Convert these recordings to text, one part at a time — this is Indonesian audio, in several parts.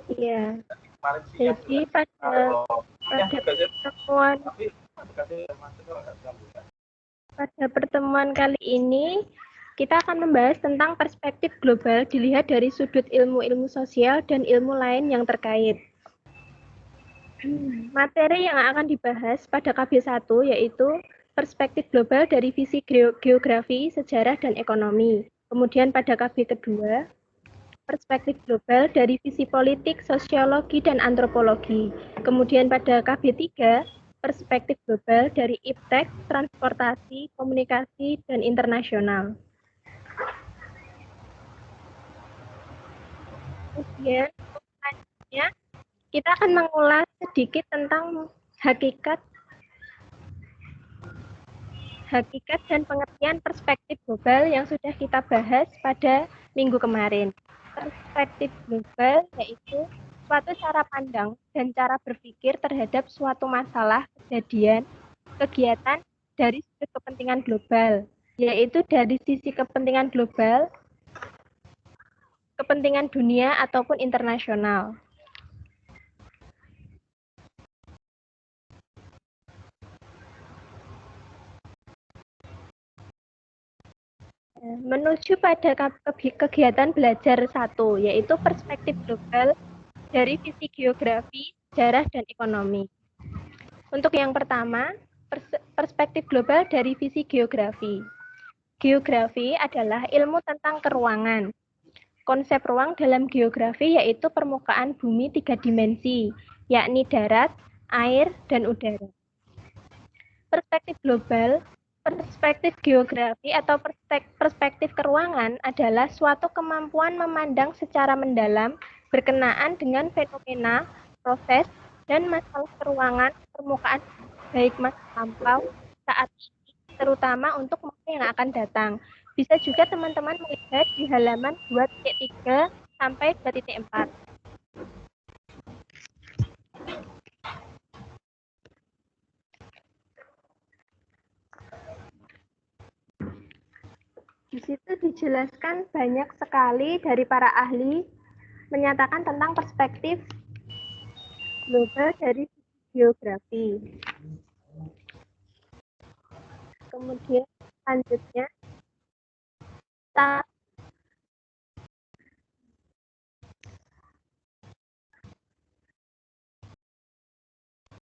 Iya. Jadi pada pertemuan kali ini kita akan membahas tentang perspektif global dilihat dari sudut ilmu-ilmu sosial dan ilmu lain yang terkait. Materi yang akan dibahas pada KB1 yaitu perspektif global dari visi geografi, sejarah, dan ekonomi. Kemudian pada KB kedua, perspektif global dari visi politik, sosiologi, dan antropologi. Kemudian pada KB3, perspektif global dari iptek, transportasi, komunikasi, dan internasional. Kemudian selanjutnya kita akan mengulas sedikit tentang hakikat dan pengertian perspektif global yang sudah kita bahas pada minggu kemarin. Perspektif global yaitu suatu cara pandang dan cara berpikir terhadap suatu masalah, kejadian, kegiatan dari sudut kepentingan global, yaitu dari sisi kepentingan global, kepentingan dunia ataupun internasional. Menuju pada kegiatan belajar 1, yaitu perspektif global dari visi geografi, sejarah, dan ekonomi. Untuk yang pertama, perspektif global dari visi geografi. Geografi adalah ilmu tentang keruangan. Konsep ruang dalam geografi yaitu permukaan bumi 3 dimensi, yakni darat, air, dan udara. Perspektif global, perspektif geografi atau perspektif keruangan adalah suatu kemampuan memandang secara mendalam berkenaan dengan fenomena, proses, dan masalah keruangan permukaan baik masa lampau, saat ini, terutama untuk masa yang akan datang. Bisa juga teman-teman melihat di halaman 2.3 sampai 2.4. Di situ dijelaskan banyak sekali dari para ahli menyatakan tentang perspektif global dari geografi. Kemudian selanjutnya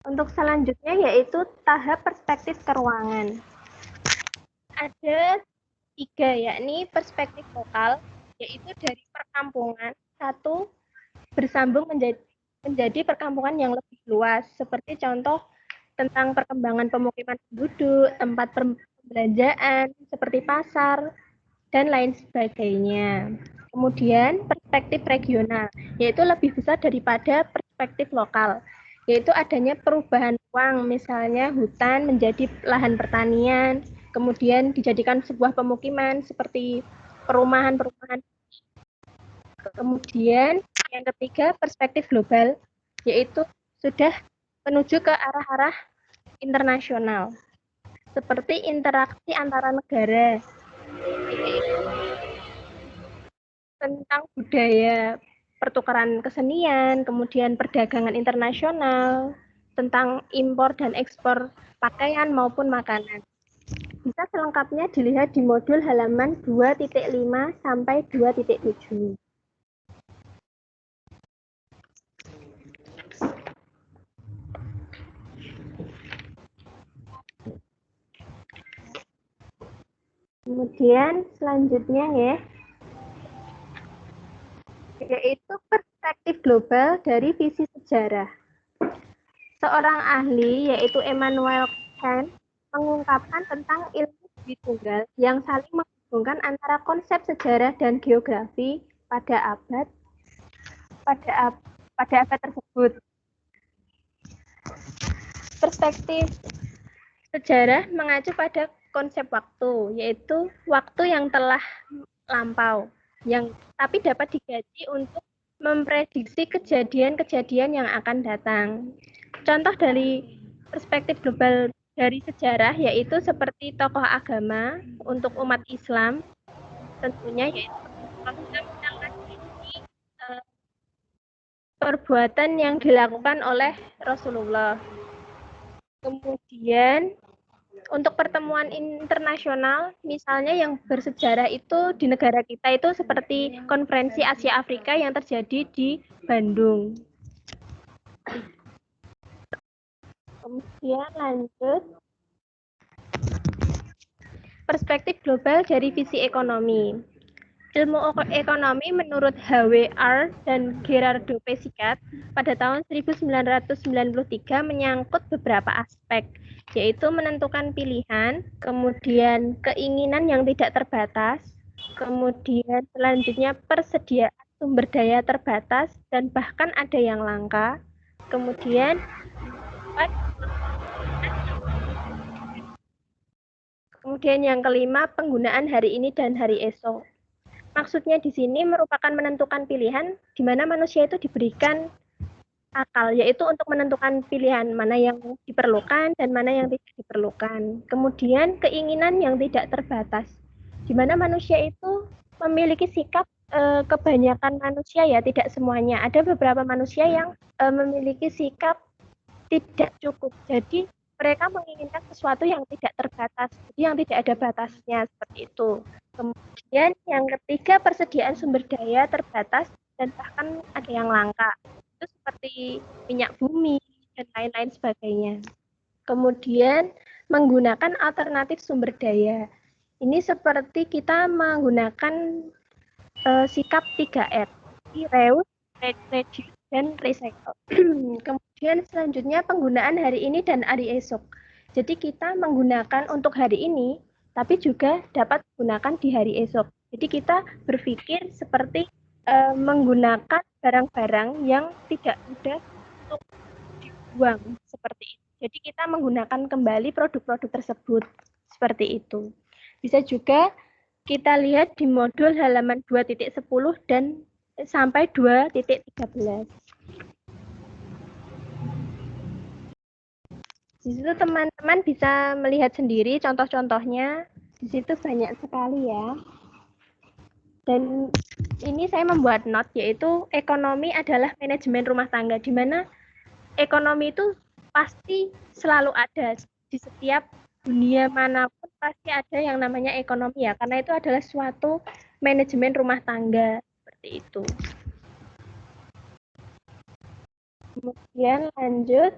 untuk selanjutnya yaitu tahap perspektif keruangan. Ada 3, yakni perspektif lokal, yaitu dari perkampungan, 1 bersambung menjadi perkampungan yang lebih luas, seperti contoh tentang perkembangan pemukiman penduduk, tempat perbelanjaan, seperti pasar, dan lain sebagainya. Kemudian perspektif regional, yaitu lebih besar daripada perspektif lokal, yaitu adanya perubahan ruang, misalnya hutan menjadi lahan pertanian, kemudian dijadikan sebuah pemukiman seperti perumahan-perumahan. Kemudian yang ketiga, perspektif global, yaitu sudah menuju ke arah-arah internasional, seperti interaksi antara negara, tentang budaya pertukaran kesenian, kemudian perdagangan internasional, tentang impor dan ekspor pakaian maupun makanan. Bisa selengkapnya dilihat di modul halaman 2.5 sampai 2.7. Kemudian selanjutnya yaitu perspektif global dari visi sejarah. Seorang ahli yaitu Immanuel Kant mengungkapkan tentang ilmu budi tunggal yang saling menghubungkan antara konsep sejarah dan geografi pada abad tersebut. Perspektif sejarah mengacu pada konsep waktu, yaitu waktu yang telah lampau, yang tapi dapat digaji untuk memprediksi kejadian-kejadian yang akan datang. Contoh dari perspektif global dari sejarah yaitu seperti tokoh agama untuk umat Islam, tentunya yaitu perbuatan yang dilakukan oleh Rasulullah. Kemudian untuk pertemuan internasional, misalnya yang bersejarah itu di negara kita itu seperti Konferensi Asia Afrika yang terjadi di Bandung. Kemudian lanjut. Perspektif global dari visi ekonomi. Ilmu ekonomi menurut HWR dan Gerardo Pesiccat pada tahun 1993 menyangkut beberapa aspek, yaitu menentukan pilihan, kemudian keinginan yang tidak terbatas, kemudian selanjutnya persediaan sumber daya terbatas dan bahkan ada yang langka, kemudian yang kelima, penggunaan hari ini dan hari esok. Maksudnya di sini merupakan menentukan pilihan di mana manusia itu diberikan akal, yaitu untuk menentukan pilihan mana yang diperlukan dan mana yang tidak diperlukan. Kemudian keinginan yang tidak terbatas, di mana manusia itu memiliki sikap kebanyakan manusia ya, tidak semuanya. Ada beberapa manusia yang memiliki sikap tidak cukup. Jadi mereka menginginkan sesuatu yang tidak terbatas, yang tidak ada batasnya seperti itu. Kemudian yang ketiga, persediaan sumber daya terbatas dan bahkan ada yang langka. Itu seperti minyak bumi dan lain-lain sebagainya. Kemudian menggunakan alternatif sumber daya. Ini seperti kita menggunakan sikap 3R, reuse, reduce, dan recycle. Kemudian selanjutnya penggunaan hari ini dan hari esok. Jadi kita menggunakan untuk hari ini, tapi juga dapat menggunakan di hari esok. Jadi kita berpikir seperti menggunakan barang-barang yang tidak mudah untuk dibuang seperti itu. Jadi kita menggunakan kembali produk-produk tersebut seperti itu. Bisa juga kita lihat di modul halaman 2.10 dan sampai 2.13. Di situ teman-teman bisa melihat sendiri contoh-contohnya. Di situ banyak sekali ya. Dan ini saya membuat note, yaitu ekonomi adalah manajemen rumah tangga, di mana ekonomi itu pasti selalu ada di setiap dunia manapun, pasti ada yang namanya ekonomi ya, karena itu adalah suatu manajemen rumah tangga seperti itu. Kemudian lanjut.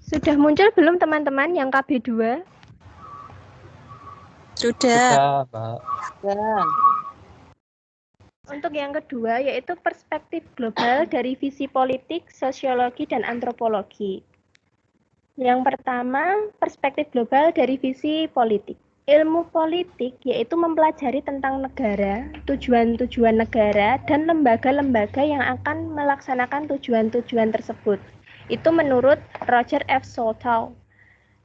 Sudah muncul belum teman-teman yang KB2? Sudah, Mbak. Ya. Untuk yang kedua, yaitu perspektif global dari visi politik, sosiologi, dan antropologi. Yang pertama, perspektif global dari visi politik. Ilmu politik yaitu mempelajari tentang negara, tujuan-tujuan negara, dan lembaga-lembaga yang akan melaksanakan tujuan-tujuan tersebut. Itu menurut Roger F. Soltau.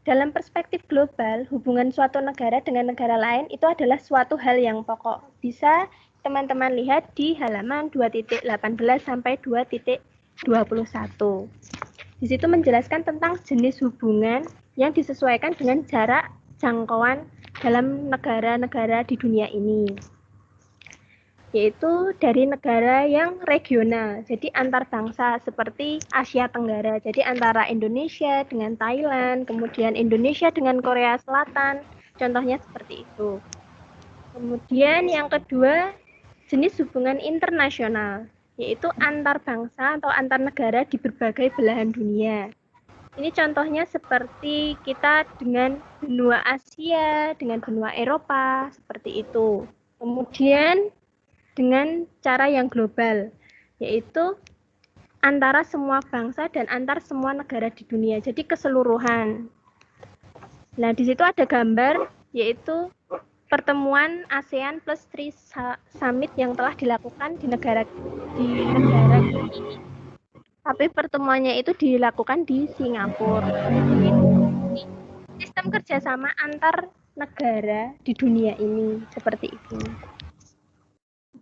Dalam perspektif global, hubungan suatu negara dengan negara lain itu adalah suatu hal yang pokok. Bisa teman-teman lihat di halaman 2.18 sampai 2.21. Di situ menjelaskan tentang jenis hubungan yang disesuaikan dengan jarak jangkauan dalam negara-negara di dunia ini. Yaitu dari negara yang regional, jadi antar bangsa seperti Asia Tenggara, jadi antara Indonesia dengan Thailand, kemudian Indonesia dengan Korea Selatan, contohnya seperti itu. Kemudian yang kedua, jenis hubungan internasional, yaitu antar bangsa atau antar negara di berbagai belahan dunia. Ini contohnya seperti kita dengan benua Asia, dengan benua Eropa, seperti itu. Kemudian dengan cara yang global, yaitu antara semua bangsa dan antar semua negara di dunia, jadi keseluruhan. Nah, di situ ada gambar, yaitu pertemuan ASEAN Plus 3 Summit yang telah dilakukan di negara ini. Tapi pertemuannya itu dilakukan di Singapura. Sistem kerjasama antar negara di dunia ini, seperti itu.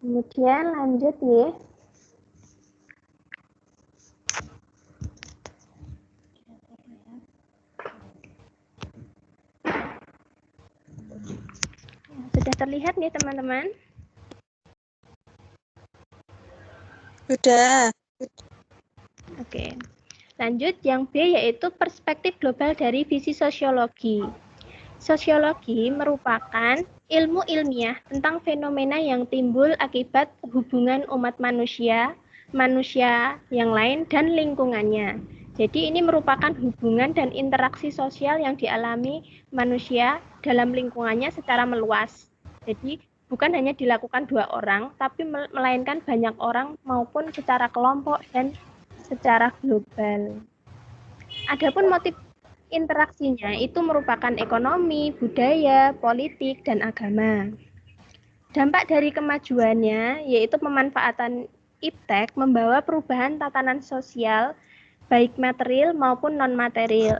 Kemudian lanjut ya. terlihat nih teman-teman? Sudah. Oke. Lanjut, yang B yaitu perspektif global dari visi sosiologi. Sosiologi merupakan ilmu ilmiah tentang fenomena yang timbul akibat hubungan umat manusia, manusia yang lain, dan lingkungannya. Jadi ini merupakan hubungan dan interaksi sosial yang dialami manusia dalam lingkungannya secara meluas. Jadi bukan hanya dilakukan 2 orang, tapi melainkan banyak orang maupun secara kelompok dan secara global. Adapun motif interaksinya itu merupakan ekonomi, budaya, politik, dan agama. Dampak dari kemajuannya yaitu pemanfaatan iptek membawa perubahan tatanan sosial baik material maupun non-material.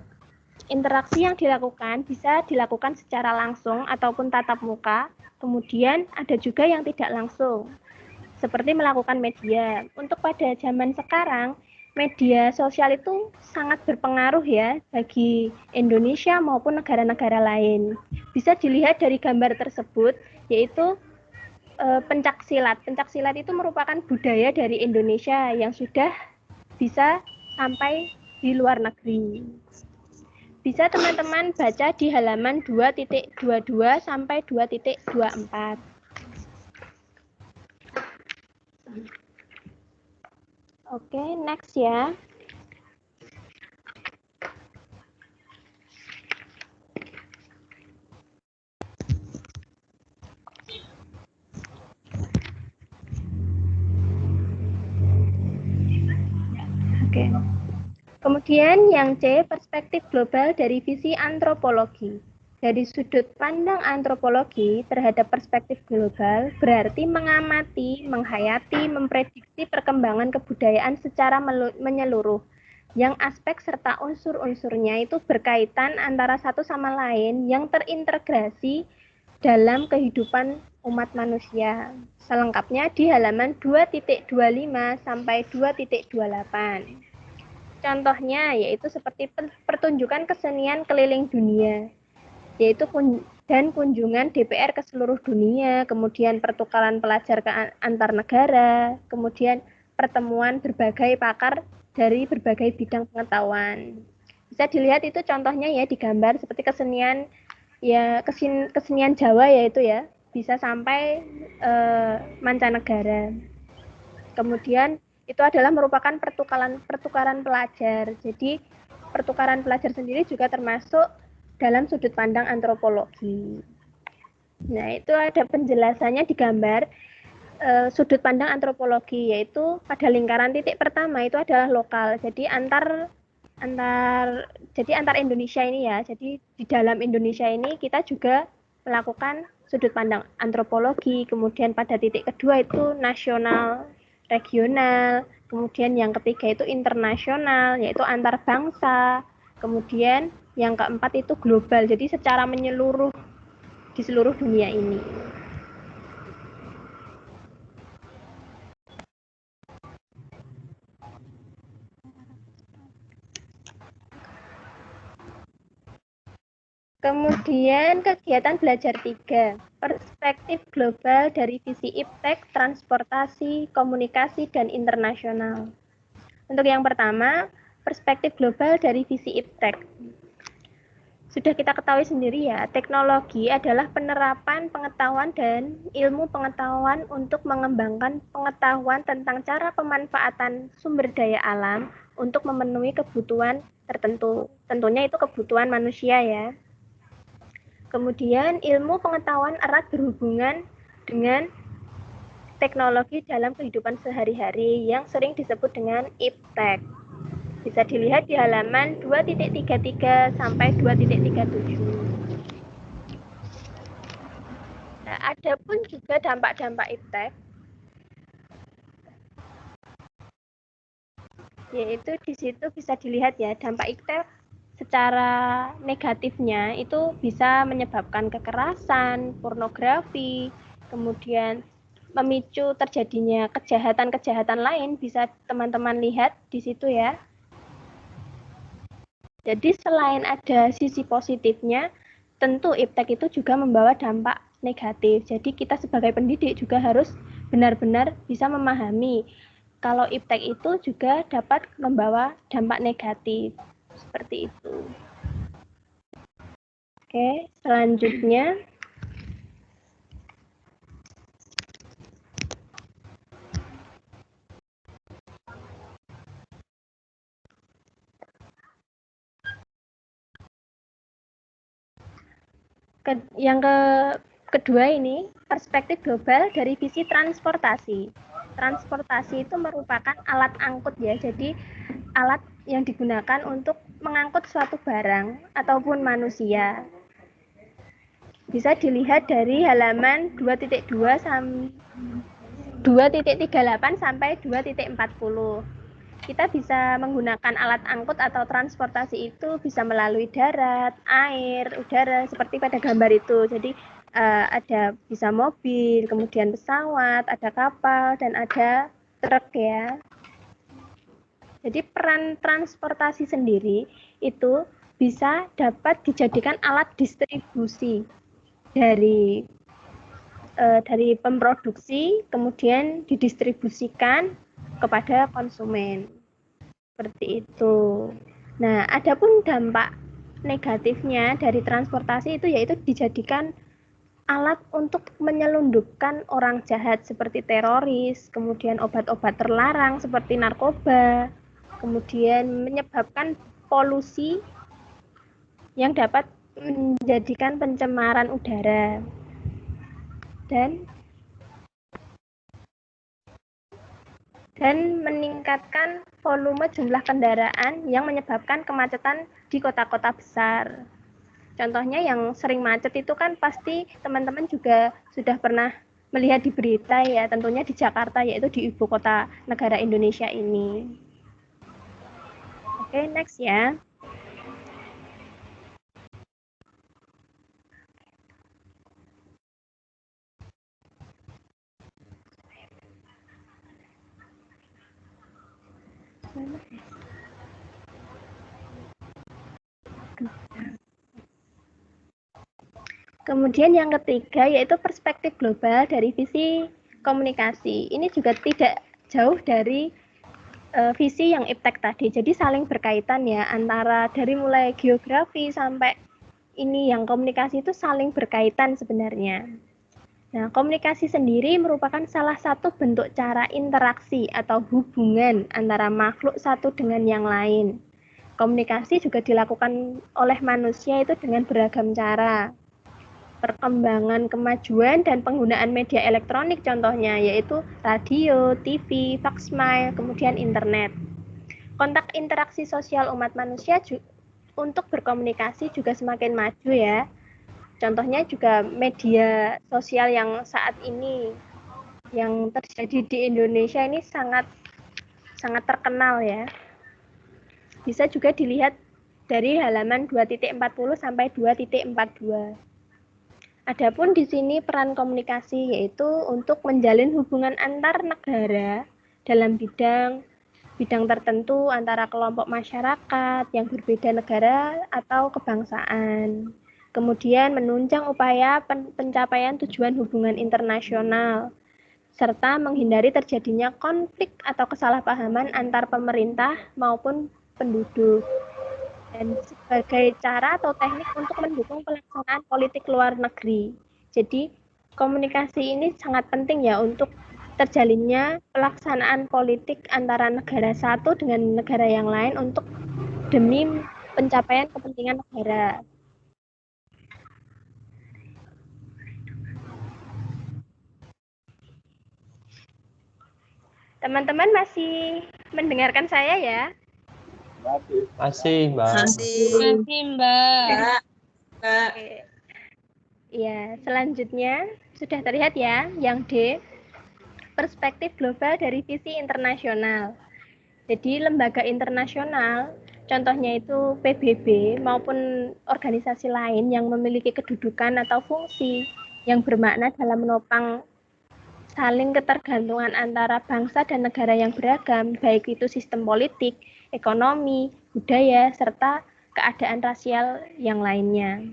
Interaksi yang dilakukan bisa dilakukan secara langsung ataupun tatap muka, kemudian ada juga yang tidak langsung, seperti melakukan media. Untuk pada zaman sekarang, media sosial itu sangat berpengaruh ya bagi Indonesia maupun negara-negara lain. Bisa dilihat dari gambar tersebut, yaitu pencak silat. Pencak silat itu merupakan budaya dari Indonesia yang sudah bisa sampai di luar negeri. Bisa teman-teman baca di halaman 2.22 sampai 2.24. Oke, next ya. Oke. Kemudian yang C, perspektif global dari visi antropologi. Dari sudut pandang antropologi terhadap perspektif global berarti mengamati, menghayati, memprediksi perkembangan kebudayaan secara menyeluruh. Yang aspek serta unsur-unsurnya itu berkaitan antara satu sama lain yang terintegrasi dalam kehidupan umat manusia. Selengkapnya di halaman 2.25 sampai 2.28. Contohnya yaitu seperti pertunjukan kesenian keliling dunia, yaitu dan kunjungan DPR ke seluruh dunia, kemudian pertukaran pelajar ke antar negara, kemudian pertemuan berbagai pakar dari berbagai bidang pengetahuan. Bisa dilihat itu contohnya ya di gambar seperti kesenian ya kesenian Jawa yaitu ya bisa sampai mancanegara. Kemudian itu adalah merupakan pertukaran pelajar. Jadi pertukaran pelajar sendiri juga termasuk dalam sudut pandang antropologi. Nah, itu ada penjelasannya di gambar sudut pandang antropologi, yaitu pada lingkaran titik pertama itu adalah lokal. Jadi antar Indonesia ini ya. Jadi di dalam Indonesia ini kita juga melakukan sudut pandang antropologi. Kemudian pada titik kedua itu nasional, regional, kemudian yang ketiga itu internasional, yaitu antar bangsa, kemudian yang keempat itu global, jadi secara menyeluruh di seluruh dunia ini. Kemudian kegiatan belajar 3, perspektif global dari visi iptek, transportasi, komunikasi, dan internasional. Untuk yang pertama, perspektif global dari visi iptek. Sudah kita ketahui sendiri ya, teknologi adalah penerapan pengetahuan dan ilmu pengetahuan untuk mengembangkan pengetahuan tentang cara pemanfaatan sumber daya alam untuk memenuhi kebutuhan tertentu. Tentunya itu kebutuhan manusia ya. Kemudian ilmu pengetahuan erat berhubungan dengan teknologi dalam kehidupan sehari-hari yang sering disebut dengan iptek. Bisa dilihat di halaman 2.33 sampai 2.37. Nah, ada pun juga dampak-dampak iptek, yaitu di situ bisa dilihat ya, dampak iptek secara negatifnya itu bisa menyebabkan kekerasan, pornografi, kemudian memicu terjadinya kejahatan-kejahatan lain, bisa teman-teman lihat di situ ya. Jadi selain ada sisi positifnya, tentu iptek itu juga membawa dampak negatif. Jadi kita sebagai pendidik juga harus benar-benar bisa memahami kalau iptek itu juga dapat membawa dampak negatif. Seperti itu. Oke, selanjutnya kedua ini perspektif global dari visi transportasi. Transportasi itu merupakan alat angkut ya, jadi alat yang digunakan untuk mengangkut suatu barang ataupun manusia. Bisa dilihat dari halaman 2.2 2.38 sampai 2.40. Kita bisa menggunakan alat angkut atau transportasi itu bisa melalui darat, air, udara, seperti pada gambar itu. Jadi ada bisa mobil, kemudian pesawat, ada kapal, dan ada truk ya. Jadi peran transportasi sendiri itu bisa dapat dijadikan alat distribusi dari pemproduksi, kemudian didistribusikan kepada konsumen. Seperti itu. Nah, adapun dampak negatifnya dari transportasi itu yaitu dijadikan alat untuk menyelundupkan orang jahat seperti teroris, kemudian obat-obat terlarang seperti narkoba, kemudian menyebabkan polusi yang dapat menjadikan pencemaran udara. Dan meningkatkan volume jumlah kendaraan yang menyebabkan kemacetan di kota-kota besar. Contohnya yang sering macet itu kan pasti teman-teman juga sudah pernah melihat di berita ya, tentunya di Jakarta, yaitu di ibu kota negara Indonesia ini. Oke, next ya. Kemudian yang ketiga yaitu perspektif global dari visi komunikasi. Ini juga tidak jauh dari visi yang iptek tadi. Jadi saling berkaitan ya, antara dari mulai geografi sampai ini yang komunikasi itu saling berkaitan sebenarnya. Nah, komunikasi sendiri merupakan salah satu bentuk cara interaksi atau hubungan antara makhluk satu dengan yang lain. Komunikasi juga dilakukan oleh manusia itu dengan beragam cara. Perkembangan kemajuan dan penggunaan media elektronik contohnya yaitu radio, TV, faxmail, kemudian internet. Kontak interaksi sosial umat manusia untuk berkomunikasi juga semakin maju ya. Contohnya juga media sosial yang saat ini yang terjadi di Indonesia ini sangat terkenal ya. Bisa juga dilihat dari halaman 2.40 sampai 2.42. Adapun di sini peran komunikasi yaitu untuk menjalin hubungan antar negara dalam bidang tertentu antara kelompok masyarakat yang berbeda negara atau kebangsaan. Kemudian menunjang upaya pencapaian tujuan hubungan internasional serta menghindari terjadinya konflik atau kesalahpahaman antar pemerintah maupun penduduk. Dan sebagai cara atau teknik untuk mendukung pelaksanaan politik luar negeri. Jadi komunikasi ini sangat penting ya untuk terjalinnya pelaksanaan politik antara negara satu dengan negara yang lain untuk demi pencapaian kepentingan negara. Teman-teman masih mendengarkan saya ya? Masih, Mbak. Masih, Mbak. Oke. Ya, selanjutnya sudah terlihat ya yang D, perspektif global dari visi internasional. Jadi lembaga internasional, contohnya itu PBB maupun organisasi lain yang memiliki kedudukan atau fungsi yang bermakna dalam menopang saling ketergantungan antara bangsa dan negara yang beragam, baik itu sistem politik, ekonomi, budaya, serta keadaan rasial yang lainnya.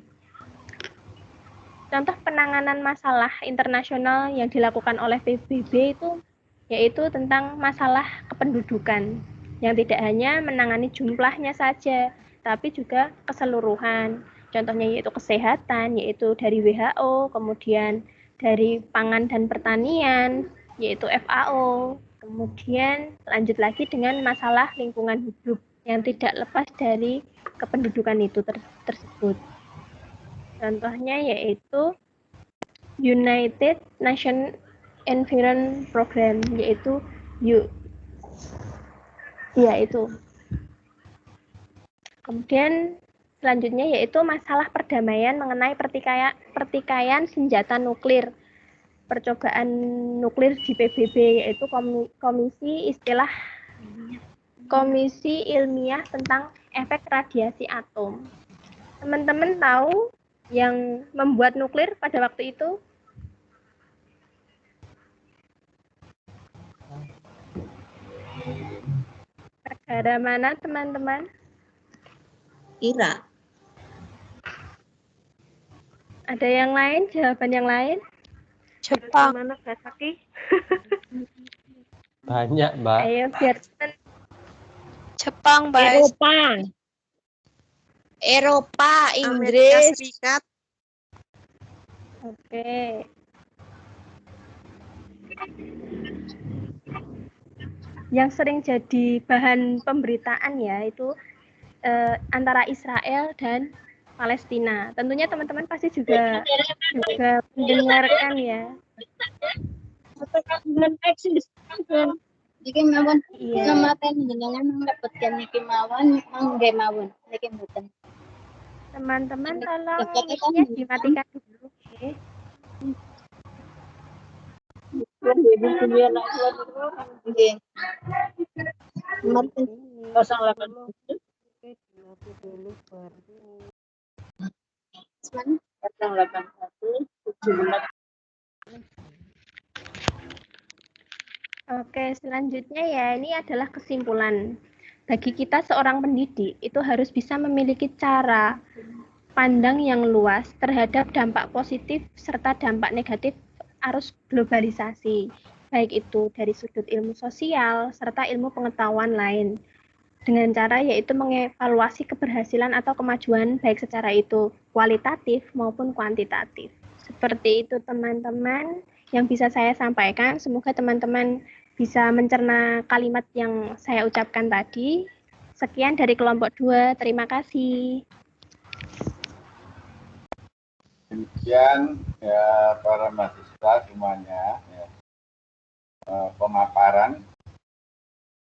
Contoh penanganan masalah internasional yang dilakukan oleh PBB itu yaitu tentang masalah kependudukan yang tidak hanya menangani jumlahnya saja, tapi juga keseluruhan. Contohnya yaitu kesehatan, yaitu dari WHO, kemudian dari pangan dan pertanian, yaitu FAO. Kemudian lanjut lagi dengan masalah lingkungan hidup yang tidak lepas dari kependudukan itu tersebut. Contohnya yaitu United Nations Environment Program, yaitu itu. Kemudian selanjutnya yaitu masalah perdamaian mengenai pertikaian senjata nuklir, percobaan nuklir di PBB, yaitu Komisi Ilmiah tentang Efek Radiasi Atom. Teman-teman tahu yang membuat nuklir pada waktu itu? Negara mana, teman-teman? Irak. Ada yang lain? Jawaban yang lain? Jepang. Mana, Basaki? Banyak, Mbak. Ayo, biar Jepang, Mbak. Eropa, Amerika Inggris. Serikat. Oke. Yang sering jadi bahan pemberitaan ya itu antara Israel dan Palestina. Tentunya teman-teman pasti juga mendengarkan ya. Iki mawon Iya. namaten jenengan mendapatkan niki mawon nggih mawon niki mboten. Teman-teman tolong Dapat mic-nya dimatikan dulu. Oke. Nggih. Mboten 08. Semen 081 76. Oke, selanjutnya ya ini adalah kesimpulan. Bagi kita seorang pendidik itu harus bisa memiliki cara pandang yang luas terhadap dampak positif serta dampak negatif arus globalisasi, baik itu dari sudut ilmu sosial serta ilmu pengetahuan lain. Dengan cara yaitu mengevaluasi keberhasilan atau kemajuan baik secara itu kualitatif maupun kuantitatif. Seperti itu teman-teman yang bisa saya sampaikan. Semoga teman-teman bisa mencerna kalimat yang saya ucapkan tadi. Sekian dari kelompok 2. Terima kasih. Demikian ya para mahasiswa semuanya ya, pemaparan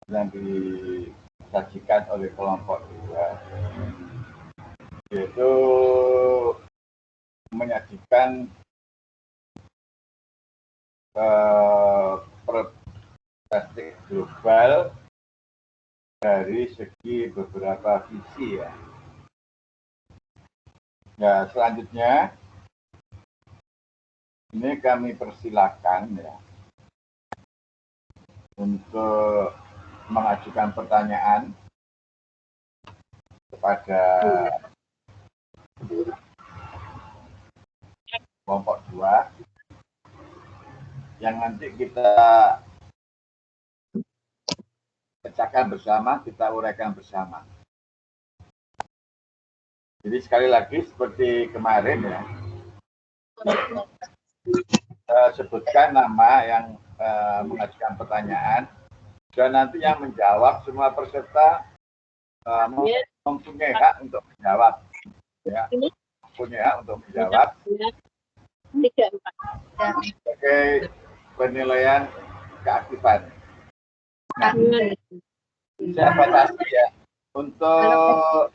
yang disajikan oleh kelompok 2 yaitu menyajikan perspektif global dari segi beberapa visi ya. Ya selanjutnya ini kami persilakan ya untuk mengajukan pertanyaan kepada kelompok 2 yang nanti kita pecahkan bersama, kita uraikan bersama. Jadi sekali lagi seperti kemarin ya, sebutkan nama yang mengajukan pertanyaan dan nanti yang menjawab semua peserta mempunyai hak untuk menjawab ya, mempunyai hak untuk menjawab sebagai penilaian keaktifan. Nah, saya batasi ya untuk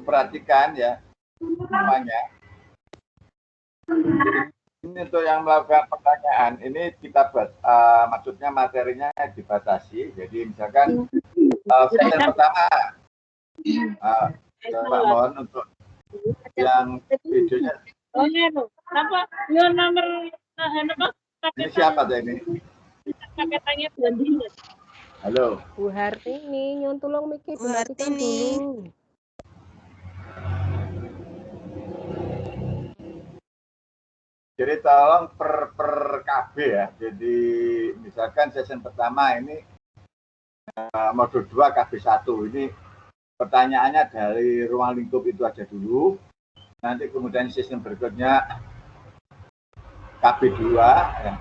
perhatikan ya semuanya. Ini untuk yang melakukan pertanyaan ini kita maksudnya materinya dibatasi. Jadi misalkan sesi pertama Pak mohon untuk yang videonya. Oh iya, apa? Yo nomor apa? Ini siapa tuh ini? Paketannya blondin. Halo. Bu Hartini, nyun tulung mikir Bu Hartini. dulu. Jadi tolong per KB ya. Jadi misalkan session pertama ini modul 2 KB1 ini pertanyaannya dari ruang lingkup itu aja dulu. Nanti kemudian session berikutnya KB2 ya.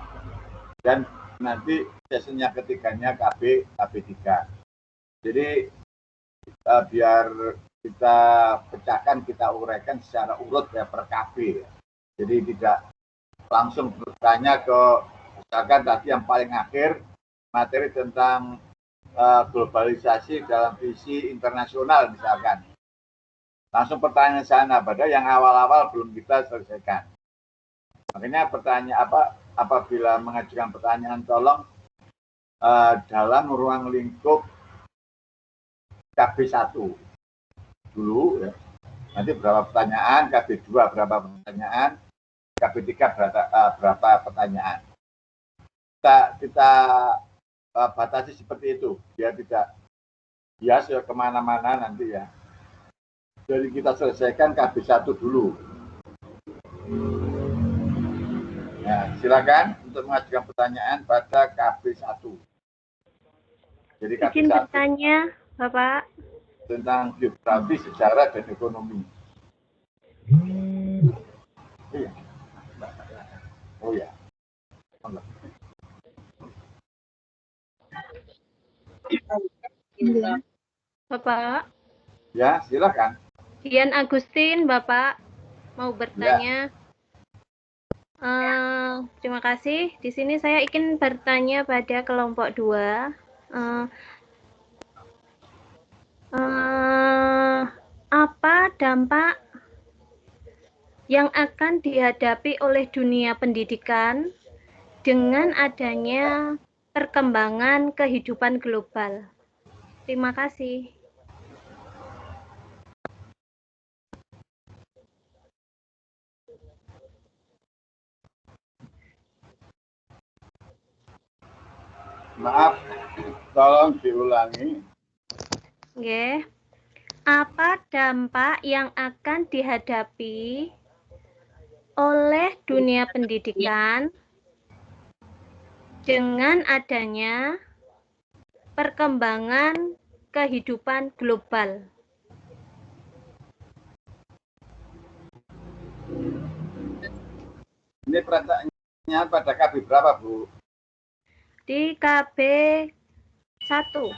Dan nanti sessionnya ketiganya KB3. Jadi biar kita pecahkan, kita uraikan secara urut ya per KB ya. Jadi tidak langsung bertanya ke misalkan tadi yang paling akhir materi tentang globalisasi dalam visi internasional misalkan. Langsung pertanyaan sana, padahal yang awal-awal belum kita selesaikan. Makanya apabila mengajukan pertanyaan tolong dalam ruang lingkup KB1 dulu ya. Nanti berapa pertanyaan, KB2 berapa pertanyaan, KB3 berapa pertanyaan. Kita batasi seperti itu, biar tidak bias ya kemana-mana nanti ya. Jadi kita selesaikan KB1 dulu. Nah, silakan untuk mengajukan pertanyaan pada KB1. Jadi KB1 Izin bertanya, Bapak. Tentang geografi, sejarah, dan ekonomi. Iya. Oh ya. Bapak. Ya, silakan. Dian Agustin, Bapak. Mau bertanya. Terima kasih. Di sini saya ingin bertanya pada kelompok 2. Apa dampak yang akan dihadapi oleh dunia pendidikan dengan adanya perkembangan kehidupan global? Terima kasih. Maaf, tolong diulangi. Oke. Apa dampak yang akan dihadapi oleh dunia pendidikan dengan adanya perkembangan kehidupan global? Ini pertanyaannya pada KB berapa, Bu? Di KB 1.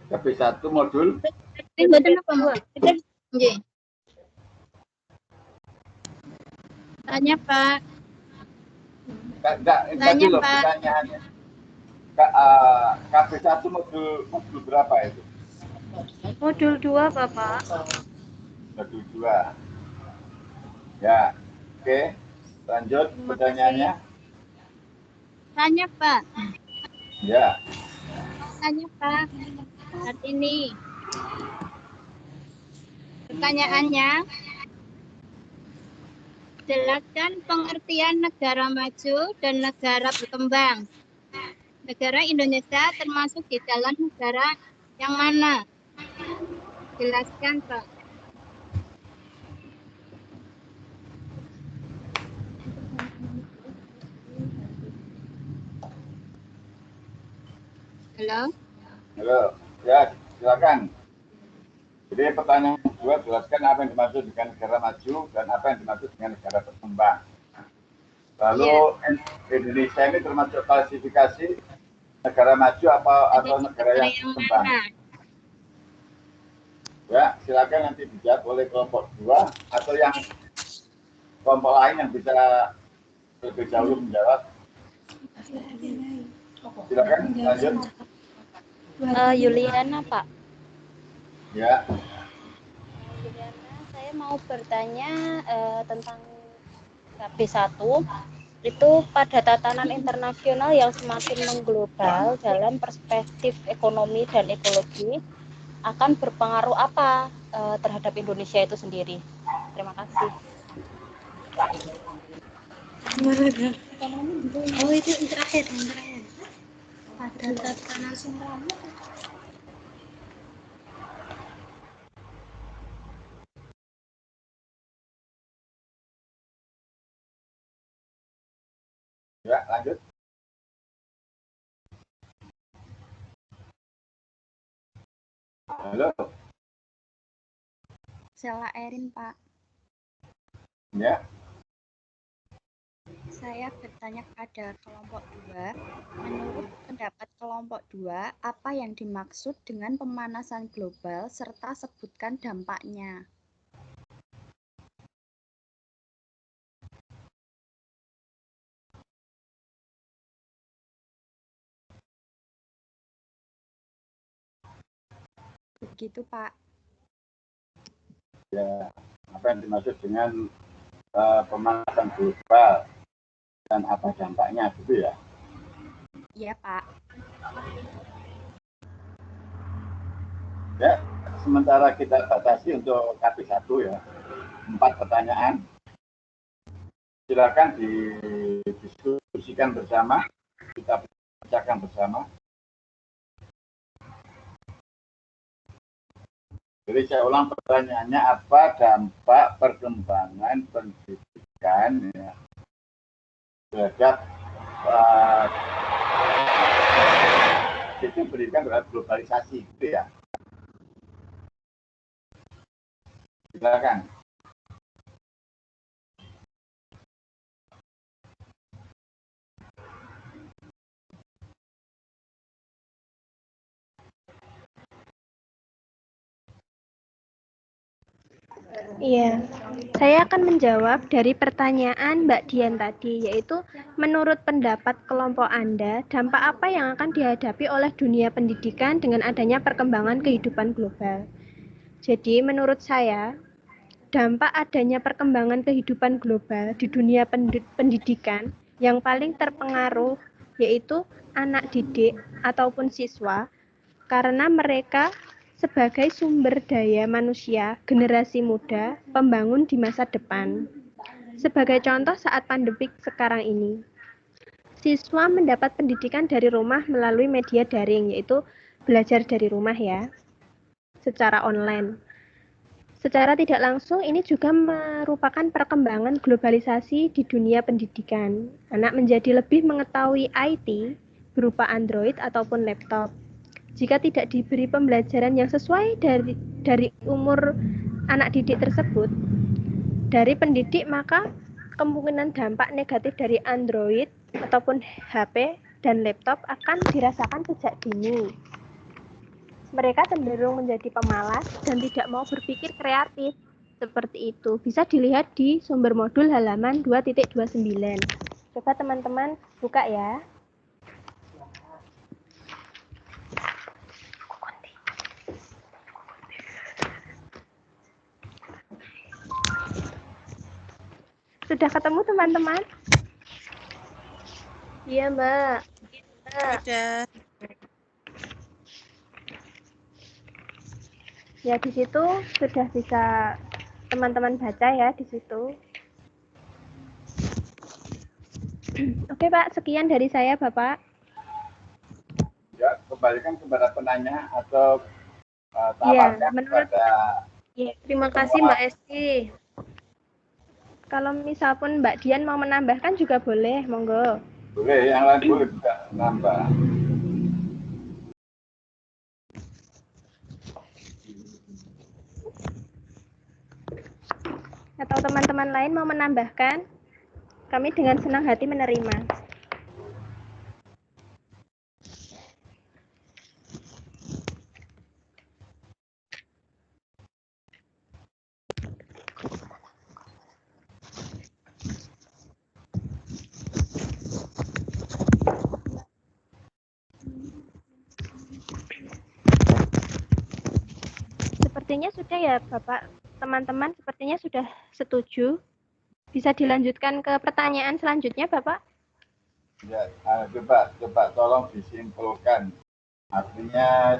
KB1 modul? Ini mboten apa, Mbak? Nggih. Tanya, Pak. Enggak, Tanya, loh Pak. pertanyaannya. KB1 modul berapa itu? Modul 2, Bapak. Modul 2. Ya, oke. Lanjut pertanyaannya. Tanya, Pak. Ya. Tanya, Pak. Saat ini. Pertanyaannya, jelaskan pengertian negara maju dan negara berkembang. Negara Indonesia termasuk di dalam negara yang mana? Jelaskan, Pak. Halo? Halo. Ya, silakan. Jadi pertanyaan kedua, jelaskan apa yang dimaksud dengan negara maju dan apa yang dimaksud dengan negara berkembang. Lalu Indonesia ini termasuk klasifikasi negara maju atau negara yang berkembang? Ya, silakan nanti dijawab oleh kelompok 2 atau yang kelompok lain yang bisa lebih jauh menjawab. Silakan lanjut. Yuliana, Pak. Ya. Yuliana, saya mau bertanya tentang KB1 itu pada tatanan internasional yang semakin mengglobal dalam perspektif ekonomi dan ekologi akan berpengaruh apa terhadap Indonesia itu sendiri? Terima kasih. Oh, itu terakhir. Pada tatanan Halo, Sela Erin, Pak. ya. Saya bertanya pada kelompok 2. Menurut pendapat kelompok 2, apa yang dimaksud dengan pemanasan global serta sebutkan dampaknya? Begitu, Pak. Ya, apa yang dimaksud dengan pemanasan global dan apa dampaknya gitu ya? Iya, Pak. Ya, sementara kita batasi untuk KP1 ya, 4 pertanyaan. Silakan didiskusikan bersama, kita pecahkan bersama. Jadi saya ulang pertanyaannya, apa dampak perkembangan pendidikan ya, terhadap sistem pendidikan terhadap globalisasi gitu ya? Silakan. Iya, saya akan menjawab dari pertanyaan Mbak Dian tadi, yaitu menurut pendapat kelompok Anda, dampak apa yang akan dihadapi oleh dunia pendidikan dengan adanya perkembangan kehidupan global? Jadi, menurut saya, dampak adanya perkembangan kehidupan global di dunia pendidikan yang paling terpengaruh yaitu anak didik ataupun siswa, karena mereka sebagai sumber daya manusia, generasi muda, pembangun di masa depan. Sebagai contoh saat pandemik sekarang ini, siswa mendapat pendidikan dari rumah melalui media daring, yaitu belajar dari rumah ya, secara online. Secara tidak langsung, ini juga merupakan perkembangan globalisasi di dunia pendidikan. Anak menjadi lebih mengetahui IT berupa Android ataupun laptop. Jika tidak diberi pembelajaran yang sesuai dari umur anak didik tersebut, dari pendidik, maka kemungkinan dampak negatif dari Android ataupun HP dan laptop akan dirasakan sejak dini. Mereka cenderung menjadi pemalas dan tidak mau berpikir kreatif. Seperti itu. Bisa dilihat di sumber modul halaman 2.29. Coba teman-teman buka ya. Sudah ketemu teman-teman? Iya, Mbak. Sudah. Ya, di situ sudah bisa teman-teman baca ya di situ. Oke, Pak, sekian dari saya, Bapak. Ya, kembalikan kepada penanya atau Iya, tawarkan menurut kepada Ya, terima kasih Mbak Esti. kalau misal pun Mbak Dian mau menambahkan juga boleh, monggo. boleh, yang lain boleh juga nambah. Atau teman-teman lain mau menambahkan, kami dengan senang hati menerima. Sepertinya sudah ya, Bapak. Teman-teman sepertinya sudah setuju. Bisa dilanjutkan ke pertanyaan selanjutnya, Bapak? Ya, coba tolong disimpulkan. Artinya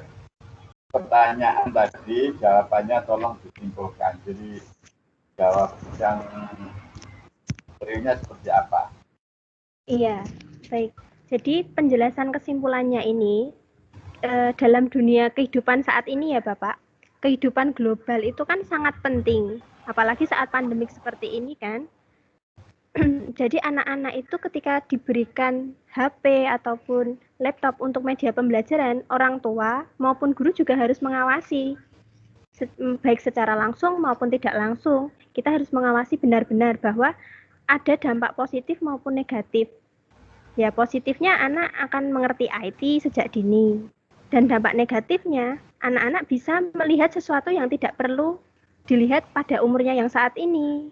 pertanyaan tadi jawabannya tolong disimpulkan. Jadi jawab yang realnya seperti apa? Iya, baik. Jadi penjelasan kesimpulannya ini dalam dunia kehidupan saat ini ya Bapak, kehidupan global itu kan sangat penting. Apalagi saat pandemik seperti ini kan. Jadi anak-anak itu ketika diberikan HP ataupun laptop untuk media pembelajaran, orang tua maupun guru juga harus mengawasi, baik secara langsung maupun tidak langsung. Kita harus mengawasi benar-benar bahwa ada dampak positif maupun negatif. Ya, positifnya anak akan mengerti IT sejak dini. Dan dampak negatifnya, anak-anak bisa melihat sesuatu yang tidak perlu dilihat pada umurnya yang saat ini.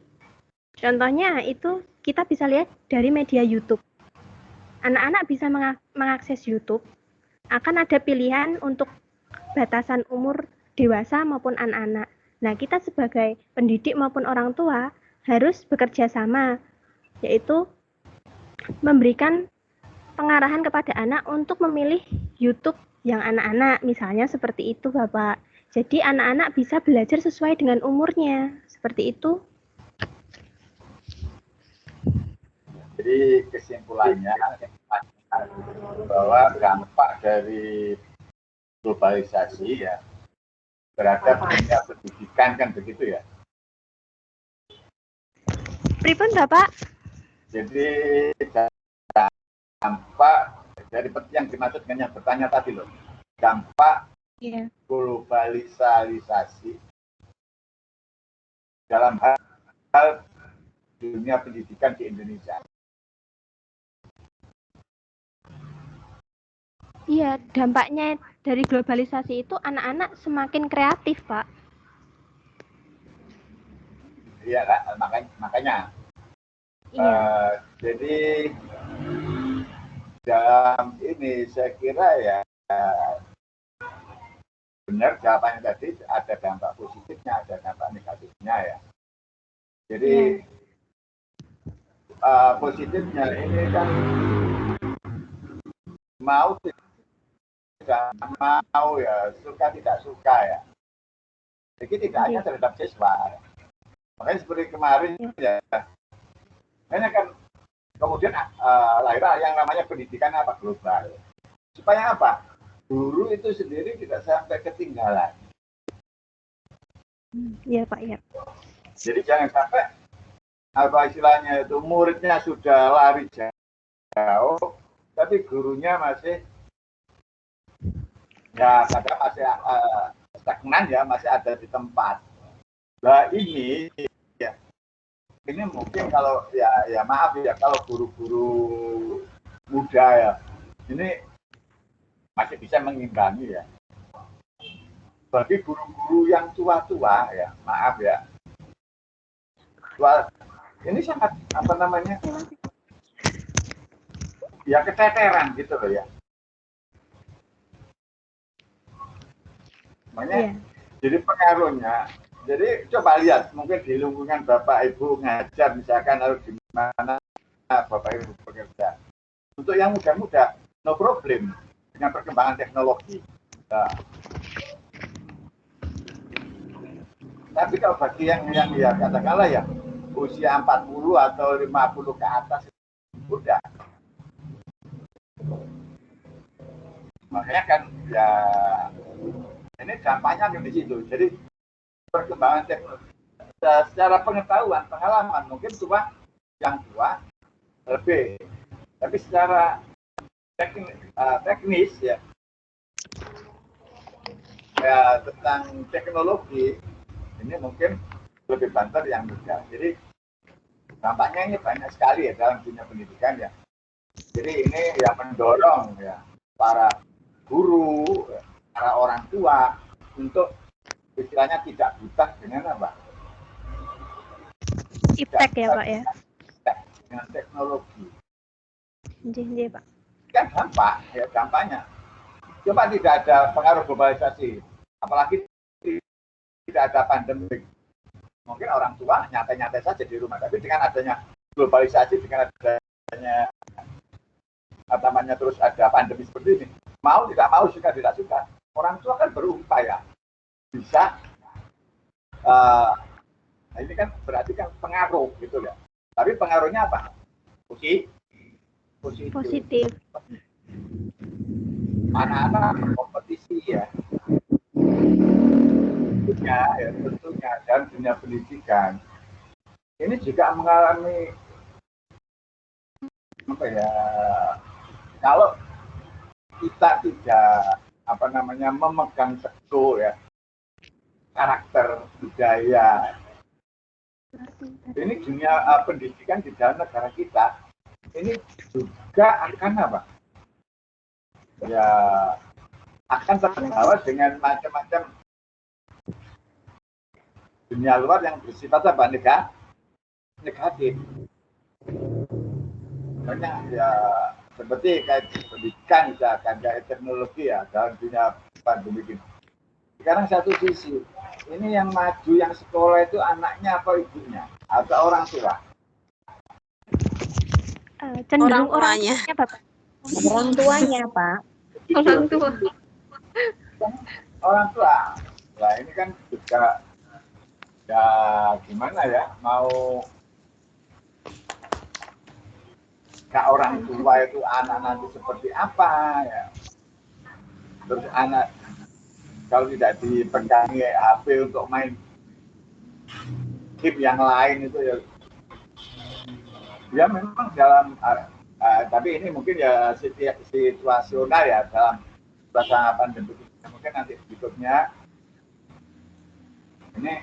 Contohnya itu kita bisa lihat dari media YouTube. Anak-anak bisa mengakses YouTube, akan ada pilihan untuk batasan umur dewasa maupun anak-anak. Nah, kita sebagai pendidik maupun orang tua harus bekerja sama, yaitu memberikan pengarahan kepada anak untuk memilih YouTube yang anak-anak, misalnya seperti itu, Bapak. Jadi anak-anak bisa belajar sesuai dengan umurnya, seperti itu. Jadi kesimpulannya bahwa dampak dari globalisasi ya terhadap dunia pendidikan kan begitu ya. Pripun Bapak? Jadi dampak dari yang dimaksud dengan yang bertanya tadi loh, dampak globalisasi dalam hal dunia pendidikan di Indonesia. Iya, dampaknya dari globalisasi itu anak-anak semakin kreatif, Pak. Iya, makanya. Iya. Jadi dalam ini saya kira ya benar jawabannya tadi, ada dampak positifnya, ada dampak negatifnya ya. Jadi positifnya ini kan mau tidak mau ya, suka tidak suka ya. Jadi tidak hanya terhadap siswa. Makanya seperti kemarin ya, ini kan kemudian lahirlah yang namanya pendidikan apa global. Supaya apa? Guru itu sendiri tidak sampai ketinggalan. Iya Pak ya. Jadi jangan sampai apa istilahnya itu muridnya sudah lari jauh, tapi gurunya masih ya kadang masih stagnan ya, masih ada di tempat. Nah ini ya, ini mungkin kalau ya maaf ya, kalau guru-guru muda ya, ini masih bisa mengimbangi ya. Bagi guru-guru yang tua-tua ya, maaf ya, ini sangat apa namanya, ya keteteran gitu loh ya. Makanya jadi pengaruhnya, jadi coba lihat mungkin di lingkungan Bapak Ibu ngajar misalkan harus di mana Bapak Ibu bekerja. Untuk yang muda-muda no problem dengan perkembangan teknologi. Nah, tapi kalau bagi yang ya katakanlah ya usia 40 atau 50 ke atas udah. Makanya kan ya ini dampaknya di situ. Jadi perkembangan teknologi secara pengetahuan, pengalaman mungkin tua yang tua lebih, tapi secara teknis ya tentang teknologi ini mungkin lebih banter yang muda. Jadi dampaknya ini banyak sekali ya dalam dunia pendidikan ya. Jadi ini ya mendorong ya para guru, para orang tua untuk istilahnya tidak buta dengan apa? Iptek ya Pak ya. Dengan teknologi. Iya Pak. Kan dampak ya, dampaknya. Coba tidak ada pengaruh globalisasi, apalagi tidak ada pandemi. Mungkin orang tua nyantai-nyantai saja di rumah, tapi dengan adanya globalisasi, dengan adanya apa namanya terus ada pandemi seperti ini, mau tidak mau, suka tidak suka, orang tua kan berupaya bisa ini kan berarti kan pengaruh gitu ya. Tapi pengaruhnya apa? Positif. Anak-anak berkompetisi ya. Tentunya dalam dunia pendidikan ini juga mengalami apa ya, kalau kita tidak memegang teguh ya karakter budaya ini, dunia pendidikan di dalam negara kita ini juga akan ya akan terbawa dengan macam-macam dunia luar yang bersifat negatif. Banyak ya seperti kayak pendidikan, misalkan kayak teknologi ya dalam dunia pandemi ini. Sekarang satu sisi ini yang maju yang sekolah itu anaknya apa ibunya atau orang tua? Cenderung Orang tuanya. Bapak. Orang tuanya, Pak. Orang tua. Orang tua. Nah ini kan juga ya gimana ya, mau kak orang tua itu anak nanti seperti apa ya. Terus anak kalau tidak dipegangi HP untuk main game yang lain itu ya memang dalam tapi ini mungkin ya situasional ya dalam suasana pandemi. Mungkin nanti berikutnya ini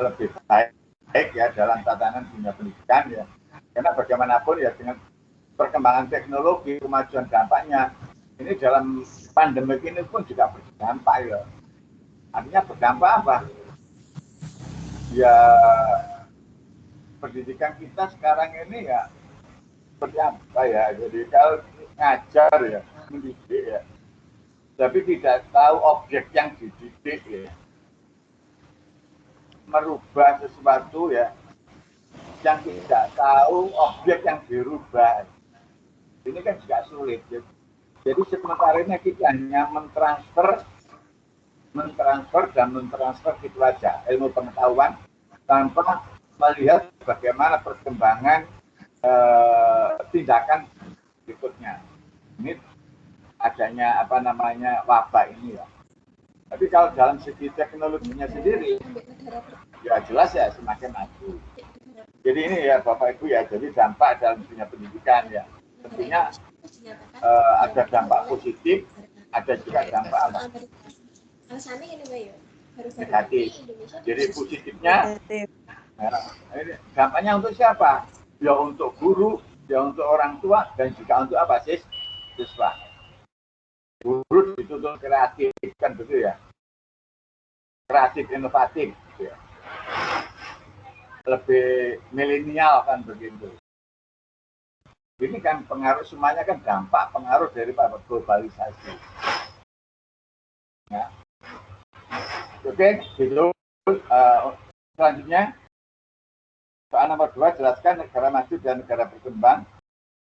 lebih baik ya dalam tatanan dunia pendidikan ya, karena bagaimanapun ya dengan perkembangan teknologi, kemajuan dampaknya ini dalam pandemi ini pun juga berdampak ya. Artinya berdampak apa? Ya pendidikan kita sekarang ini ya seperti apa ya? Jadi kalau ngajar ya, mendidik ya, tapi tidak tahu objek yang dididik ya, merubah sesuatu ya, yang tidak tahu objek yang dirubah, ini kan juga sulit ya. Jadi sementara ini kita hanya mentransfer gitu aja ilmu pengetahuan tanpa melihat bagaimana perkembangan tindakan berikutnya. Ini adanya wabah ini ya. Tapi kalau dalam segi teknologinya sendiri, ya jelas ya semakin maju. Jadi ini ya Bapak Ibu ya, jadi dampak dalam dunia pendidikan ya, tentunya ada dampak positif, ada juga dampak negatif. Jadi positifnya, dampaknya untuk siapa? Ya untuk guru, ya untuk orang tua, dan juga untuk siswa. Guru dituntut kreatif kan begitu ya, kreatif inovatif gitu ya. Lebih milenial kan begitu. Ini kan pengaruh semuanya kan dampak pengaruh dari globalisasi. Ya. Oke, gitu. Selanjutnya soal nomor 2, jelaskan negara maju dan negara berkembang.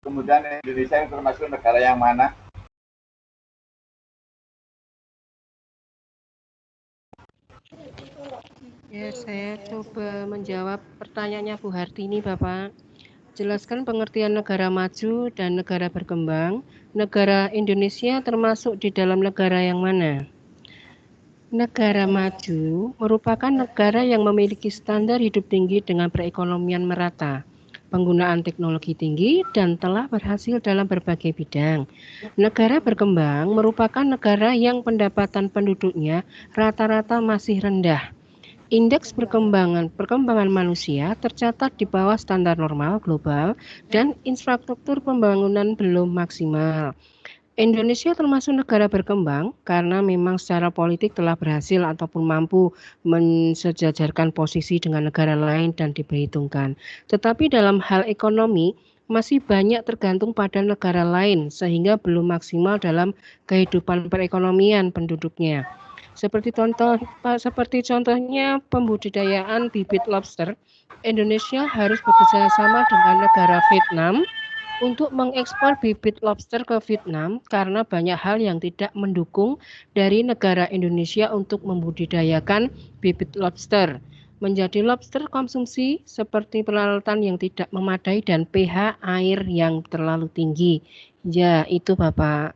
Kemudian Indonesia yang termasuk negara yang mana? Ya, saya coba menjawab pertanyaannya Bu Hartini, Bapak. Jelaskan pengertian negara maju dan negara berkembang. Negara Indonesia termasuk di dalam negara yang mana? Negara maju merupakan negara yang memiliki standar hidup tinggi dengan perekonomian merata, penggunaan teknologi tinggi, dan telah berhasil dalam berbagai bidang. Negara berkembang merupakan negara yang pendapatan penduduknya rata-rata masih rendah. Indeks perkembangan manusia tercatat di bawah standar normal global dan infrastruktur pembangunan belum maksimal. Indonesia termasuk negara berkembang karena memang secara politik telah berhasil ataupun mampu mensejajarkan posisi dengan negara lain dan diperhitungkan. Tetapi dalam hal ekonomi masih banyak tergantung pada negara lain sehingga belum maksimal dalam kehidupan perekonomian penduduknya. Seperti contohnya pembudidayaan bibit lobster, Indonesia harus bekerja sama dengan negara Vietnam untuk mengekspor bibit lobster ke Vietnam karena banyak hal yang tidak mendukung dari negara Indonesia untuk membudidayakan bibit lobster. Menjadi lobster konsumsi seperti peralatan yang tidak memadai dan pH air yang terlalu tinggi. Ya, itu Bapak.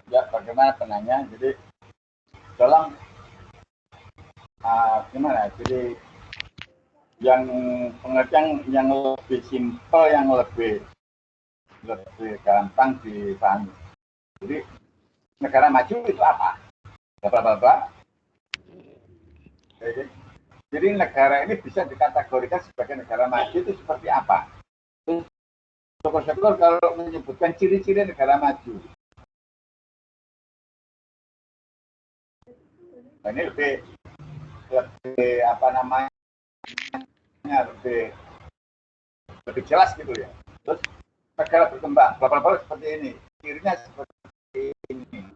Ya, bagaimana penanya? Jadi tolong gimana? Jadi yang pengertian yang lebih simpel, yang lebih gampang dipahami. Jadi negara maju itu apa? Bapak-bapak. Jadi negara ini bisa dikategorikan sebagai negara maju itu seperti apa? Syukur-syukur kalau menyebutkan ciri-ciri negara maju. Nah, ini lebih apa namanya, lebih jelas gitu ya. Terus negara berkembang, bapak-bapak seperti ini, cirinya seperti ini.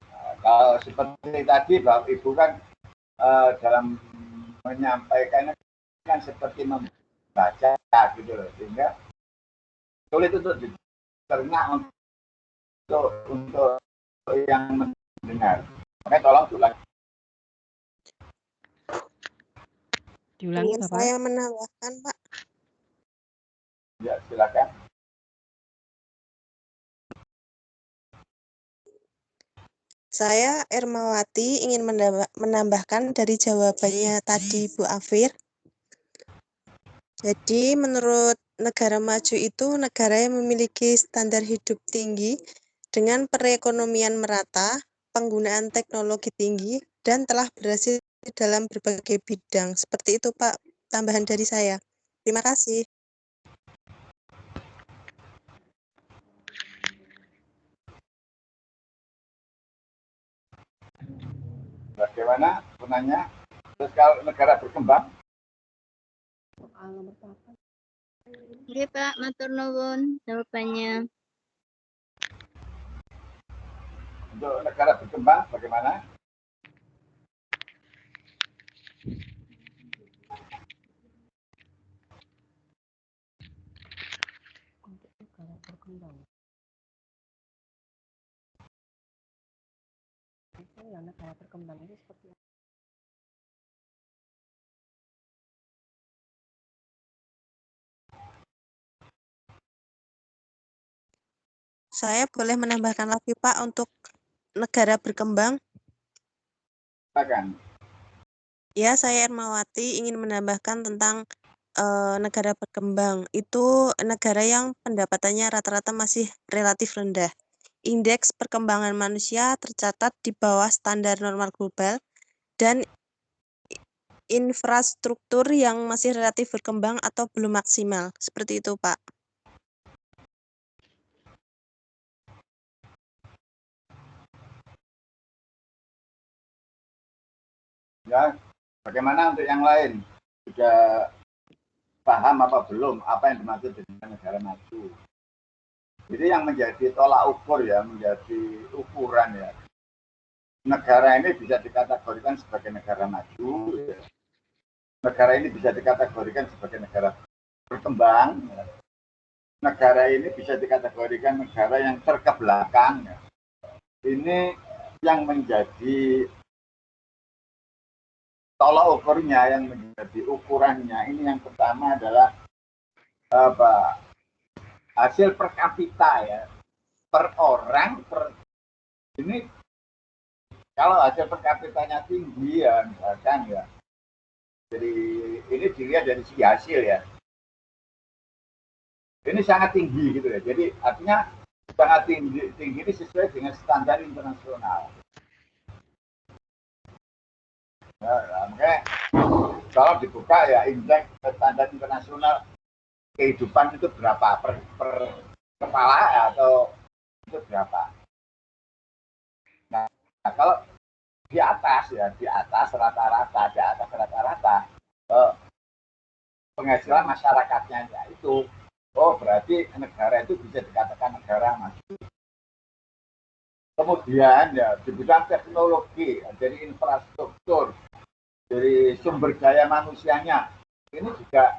Nah, kalau seperti tadi Bapak Ibu kan dalam menyampaikannya kan seperti membaca gitu loh, sehingga sulit untuk dicerna untuk yang mendengar. Makanya tolong diulangi Bapak. Saya menambahkan, Pak. Ya, silakan. Saya Ermawati ingin menambahkan dari jawabannya tadi Bu Afir. Jadi menurut negara maju itu negara yang memiliki standar hidup tinggi dengan perekonomian merata, penggunaan teknologi tinggi, dan telah berhasil dalam berbagai bidang. Seperti itu Pak, tambahan dari saya. Terima kasih. Bagaimana penanya? Terus kalau negara berkembang? Oke Pak, matur nuwun jawabannya. Untuk negara berkembang bagaimana? Untuk negara berkembang. Ya, negara berkembang itu seperti apa? Saya boleh menambahkan lagi Pak untuk negara berkembang? Silakan. Ya, saya Ermawati ingin menambahkan tentang negara berkembang. Itu negara yang pendapatannya rata-rata masih relatif rendah. Indeks perkembangan manusia tercatat di bawah standar normal global dan infrastruktur yang masih relatif berkembang atau belum maksimal. Seperti itu, Pak. Ya, bagaimana untuk yang lain? Sudah paham apa belum apa yang dimaksud dengan negara maju? Jadi yang menjadi tolak ukur ya, menjadi ukuran ya. Negara ini bisa dikategorikan sebagai negara maju. Ya. Negara ini bisa dikategorikan sebagai negara berkembang. Ya. Negara ini bisa dikategorikan negara yang terkebelakang. Ya. Ini yang menjadi tolak ukurnya, yang menjadi ukurannya. Ini yang pertama adalah apa? Hasil per kapita ya, per orang, ini kalau hasil per kapitanya tinggi ya misalkan ya, jadi ini dilihat dari segi hasil ya, ini sangat tinggi gitu ya, jadi artinya sangat tinggi ini sesuai dengan standar internasional. Nah, makanya kalau dibuka ya indeks standar internasional kehidupan itu berapa per kepala atau itu berapa. Nah, kalau di atas ya, di atas rata-rata penghasilan masyarakatnya ya itu, oh berarti negara itu bisa dikatakan negara maju. Kemudian ya di bidang teknologi, jadi infrastruktur, dari sumber daya manusianya ini juga,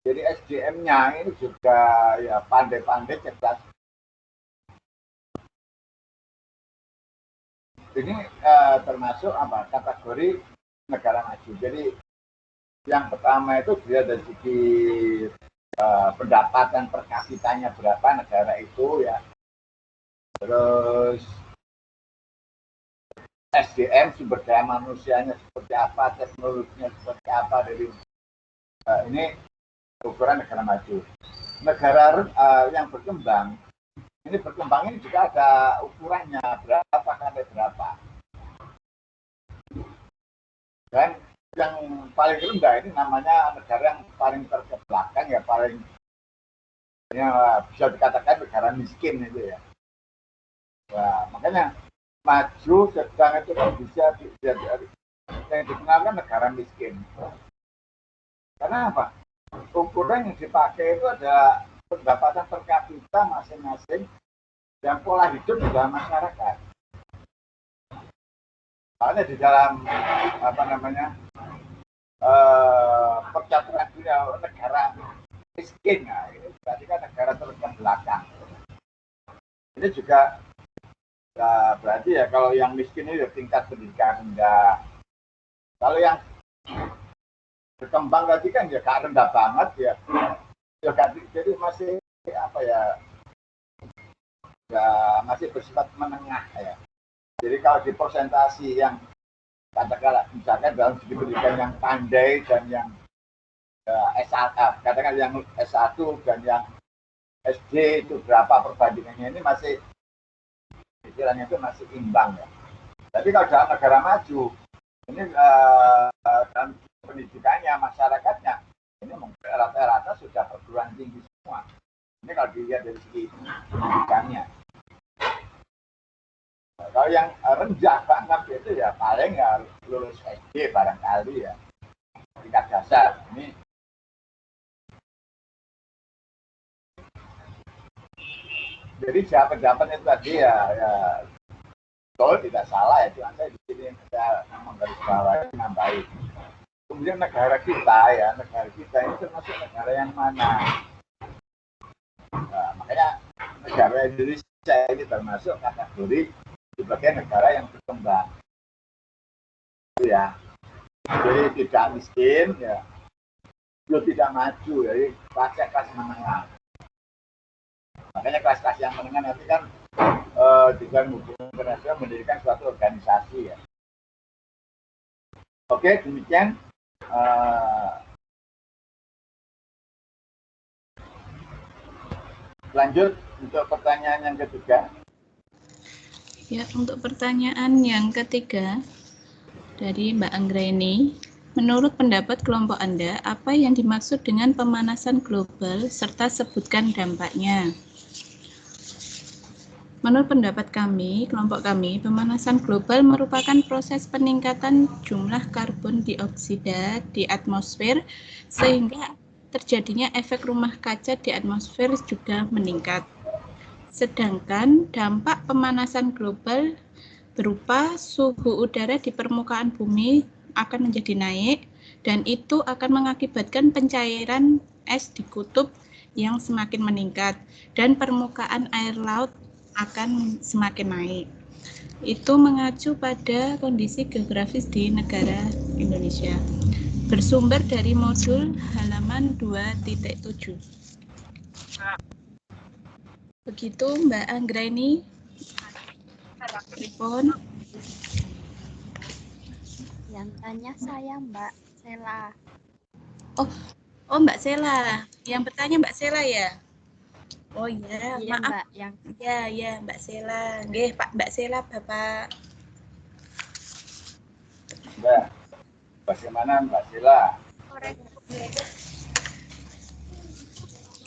jadi SDM-nya ini juga ya pandai-pandai, cerdas. Ini termasuk apa, kategori negara maju. Jadi yang pertama itu dia dari segi pendapatan per kapitanya berapa negara itu ya. Terus SDM, sumber daya manusianya seperti apa, teknologinya seperti apa. Dari ini ukuran negara maju. Negara yang berkembang, ini juga ada ukurannya, berapa sampai berapa. Dan yang paling rendah ini namanya negara yang paling terbelakang, ya paling ya, bisa dikatakan negara miskin itu ya. Nah, makanya maju sedang itu kan bisa yang dikenalkan negara miskin. Karena apa? Ukuran yang dipakai itu ada pendapatan per kapita masing-masing dan pola hidup di dalam masyarakat. Makanya di dalam percaturan dunia negara miskin, nah, ini berarti kan negara terbelakang. Ini juga ya, berarti ya kalau yang miskin ini tingkat pendidikan rendah. Kalau yang berkembang tadi kan ya gak rendah banget ya. Jadi masih apa ya? Ya masih bersifat menengah ya. Jadi kalau di presentasi yang katakanlah misalkan dalam segi pendidikan yang pandai dan yang S1, katakan yang S1 dan yang SD itu berapa perbandingannya, ini masih istilahnya itu masih imbang ya. Tapi kalau dalam negara maju ini dalam pendidikannya, masyarakatnya ini rata-rata sudah perguruan tinggi semua. Ini kalau dilihat dari segi pendidikannya. Nah, kalau yang rendah banget itu ya paling ya lulus SD barangkali ya, tingkat dasar. Ini jadi jawaban itu tadi ya betul, tidak salah ya, cuma saya di sini saya menggarisbawahi dengan baik. Kemudian negara kita ini termasuk negara yang mana? Nah, makanya negara Indonesia ini termasuk kategori sebagai negara yang berkembang. Itu ya. Jadi tidak miskin ya, juga tidak maju, jadi kelas menengah. Makanya kelas-kelas yang menengah nanti kan di dalam hubungan internasional mendirikan suatu organisasi ya. Oke, demikian. Lanjut untuk pertanyaan yang ketiga. Ya, untuk pertanyaan yang ketiga dari Mbak Anggraini, menurut pendapat kelompok Anda, apa yang dimaksud dengan pemanasan global serta sebutkan dampaknya? Menurut pendapat kami, kelompok kami, pemanasan global merupakan proses peningkatan jumlah karbon dioksida di atmosfer sehingga terjadinya efek rumah kaca di atmosfer juga meningkat. Sedangkan dampak pemanasan global berupa suhu udara di permukaan bumi akan menjadi naik dan itu akan mengakibatkan pencairan es di kutub yang semakin meningkat dan permukaan air laut akan semakin naik. Itu mengacu pada kondisi geografis di negara Indonesia. Bersumber dari modul halaman 2.7. Begitu Mbak Anggraini. Telepon. Yang tanya saya Mbak Sela. Oh Mbak Sela. Yang bertanya Mbak Sela ya? Oh iya, Iya, maaf. Mbak, yang Ya Mbak Sela. Nggih, Pak Mbak Sela, Bapak. Mbak, bagaimana Mbak Sela?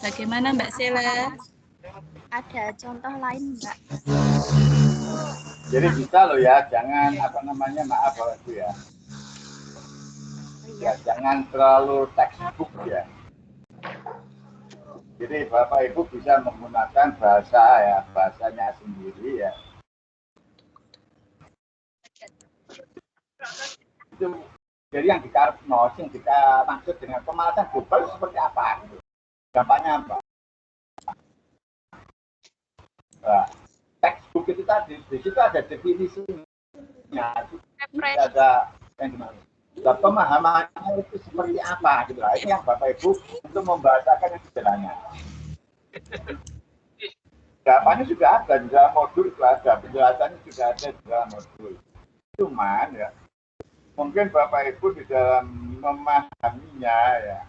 Bagaimana Mbak Sela? ada contoh lain, Mbak. Jadi bisa loh ya, jangan maaf kalau itu ya. Ya jangan terlalu textbook ya. Jadi Bapak Ibu bisa menggunakan bahasanya sendiri ya. Itu jadi yang maksud dengan pemanasan global seperti apa? Dampaknya apa? Nah, textbook itu tadi, di situ ada definisinya, ada yang dimana. Pemahamannya itu seperti apa gitu lah. Ini yang Bapak Ibu untuk membahasakan yang sederhana. Jawabannya sudah ada di dalam modul, itu ada penjelasannya sudah ada di dalam modul. Cuman ya, mungkin Bapak Ibu di dalam memahaminya ya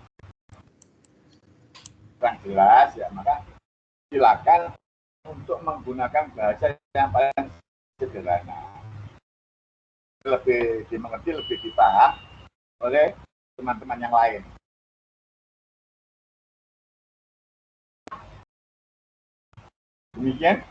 kurang jelas ya, maka silakan untuk menggunakan bahasa yang paling sederhana, lebih dimengerti, lebih dipaham oleh teman-teman yang lain. Demikian.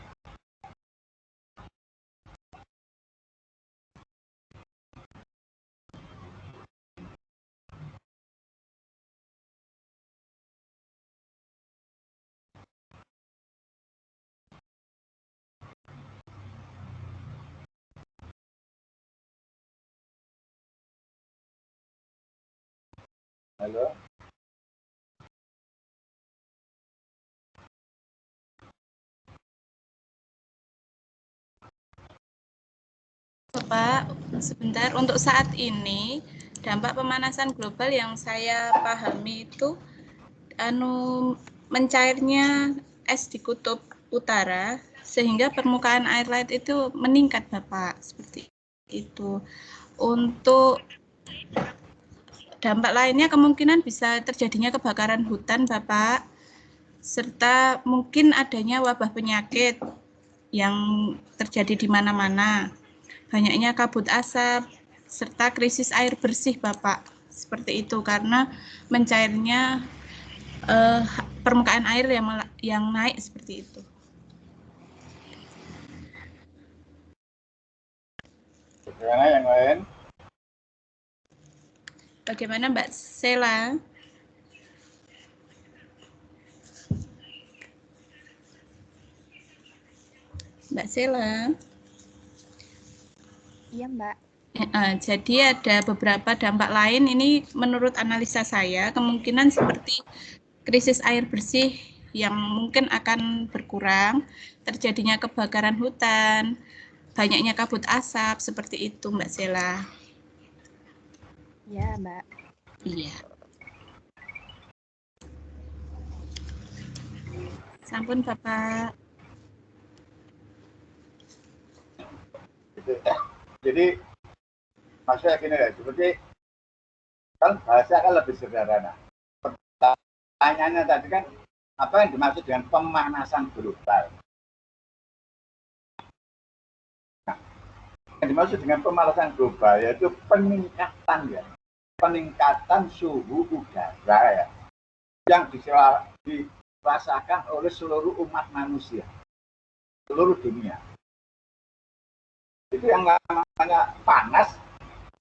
Halo. Bapak, sebentar. Untuk saat ini, dampak pemanasan global yang saya pahami itu mencairnya es di kutub utara, sehingga permukaan air laut itu meningkat, Bapak. Seperti itu. Untuk dampak lainnya kemungkinan bisa terjadinya kebakaran hutan, Bapak, serta mungkin adanya wabah penyakit yang terjadi di mana-mana. Banyaknya kabut asap, serta krisis air bersih, Bapak. Seperti itu, karena mencairnya permukaan air yang naik seperti itu. Bagaimana yang lain? Bagaimana Mbak Sela? Mbak Sela? Iya, Mbak. Jadi ada beberapa dampak lain ini menurut analisa saya, kemungkinan seperti krisis air bersih yang mungkin akan berkurang, terjadinya kebakaran hutan, banyaknya kabut asap, seperti itu Mbak Sela. Iya, Mbak. Iya. Sampun Bapak. Jadi maksudnya gini ya, seperti kan bahasa kan lebih sederhana. Pertanyaannya tadi kan apa yang dimaksud dengan pemanasan global? Nah, yang dimaksud dengan pemanasan global yaitu peningkatan ya, peningkatan suhu udara ya, yang dirasakan oleh seluruh umat manusia, seluruh dunia. Itu yang namanya panas,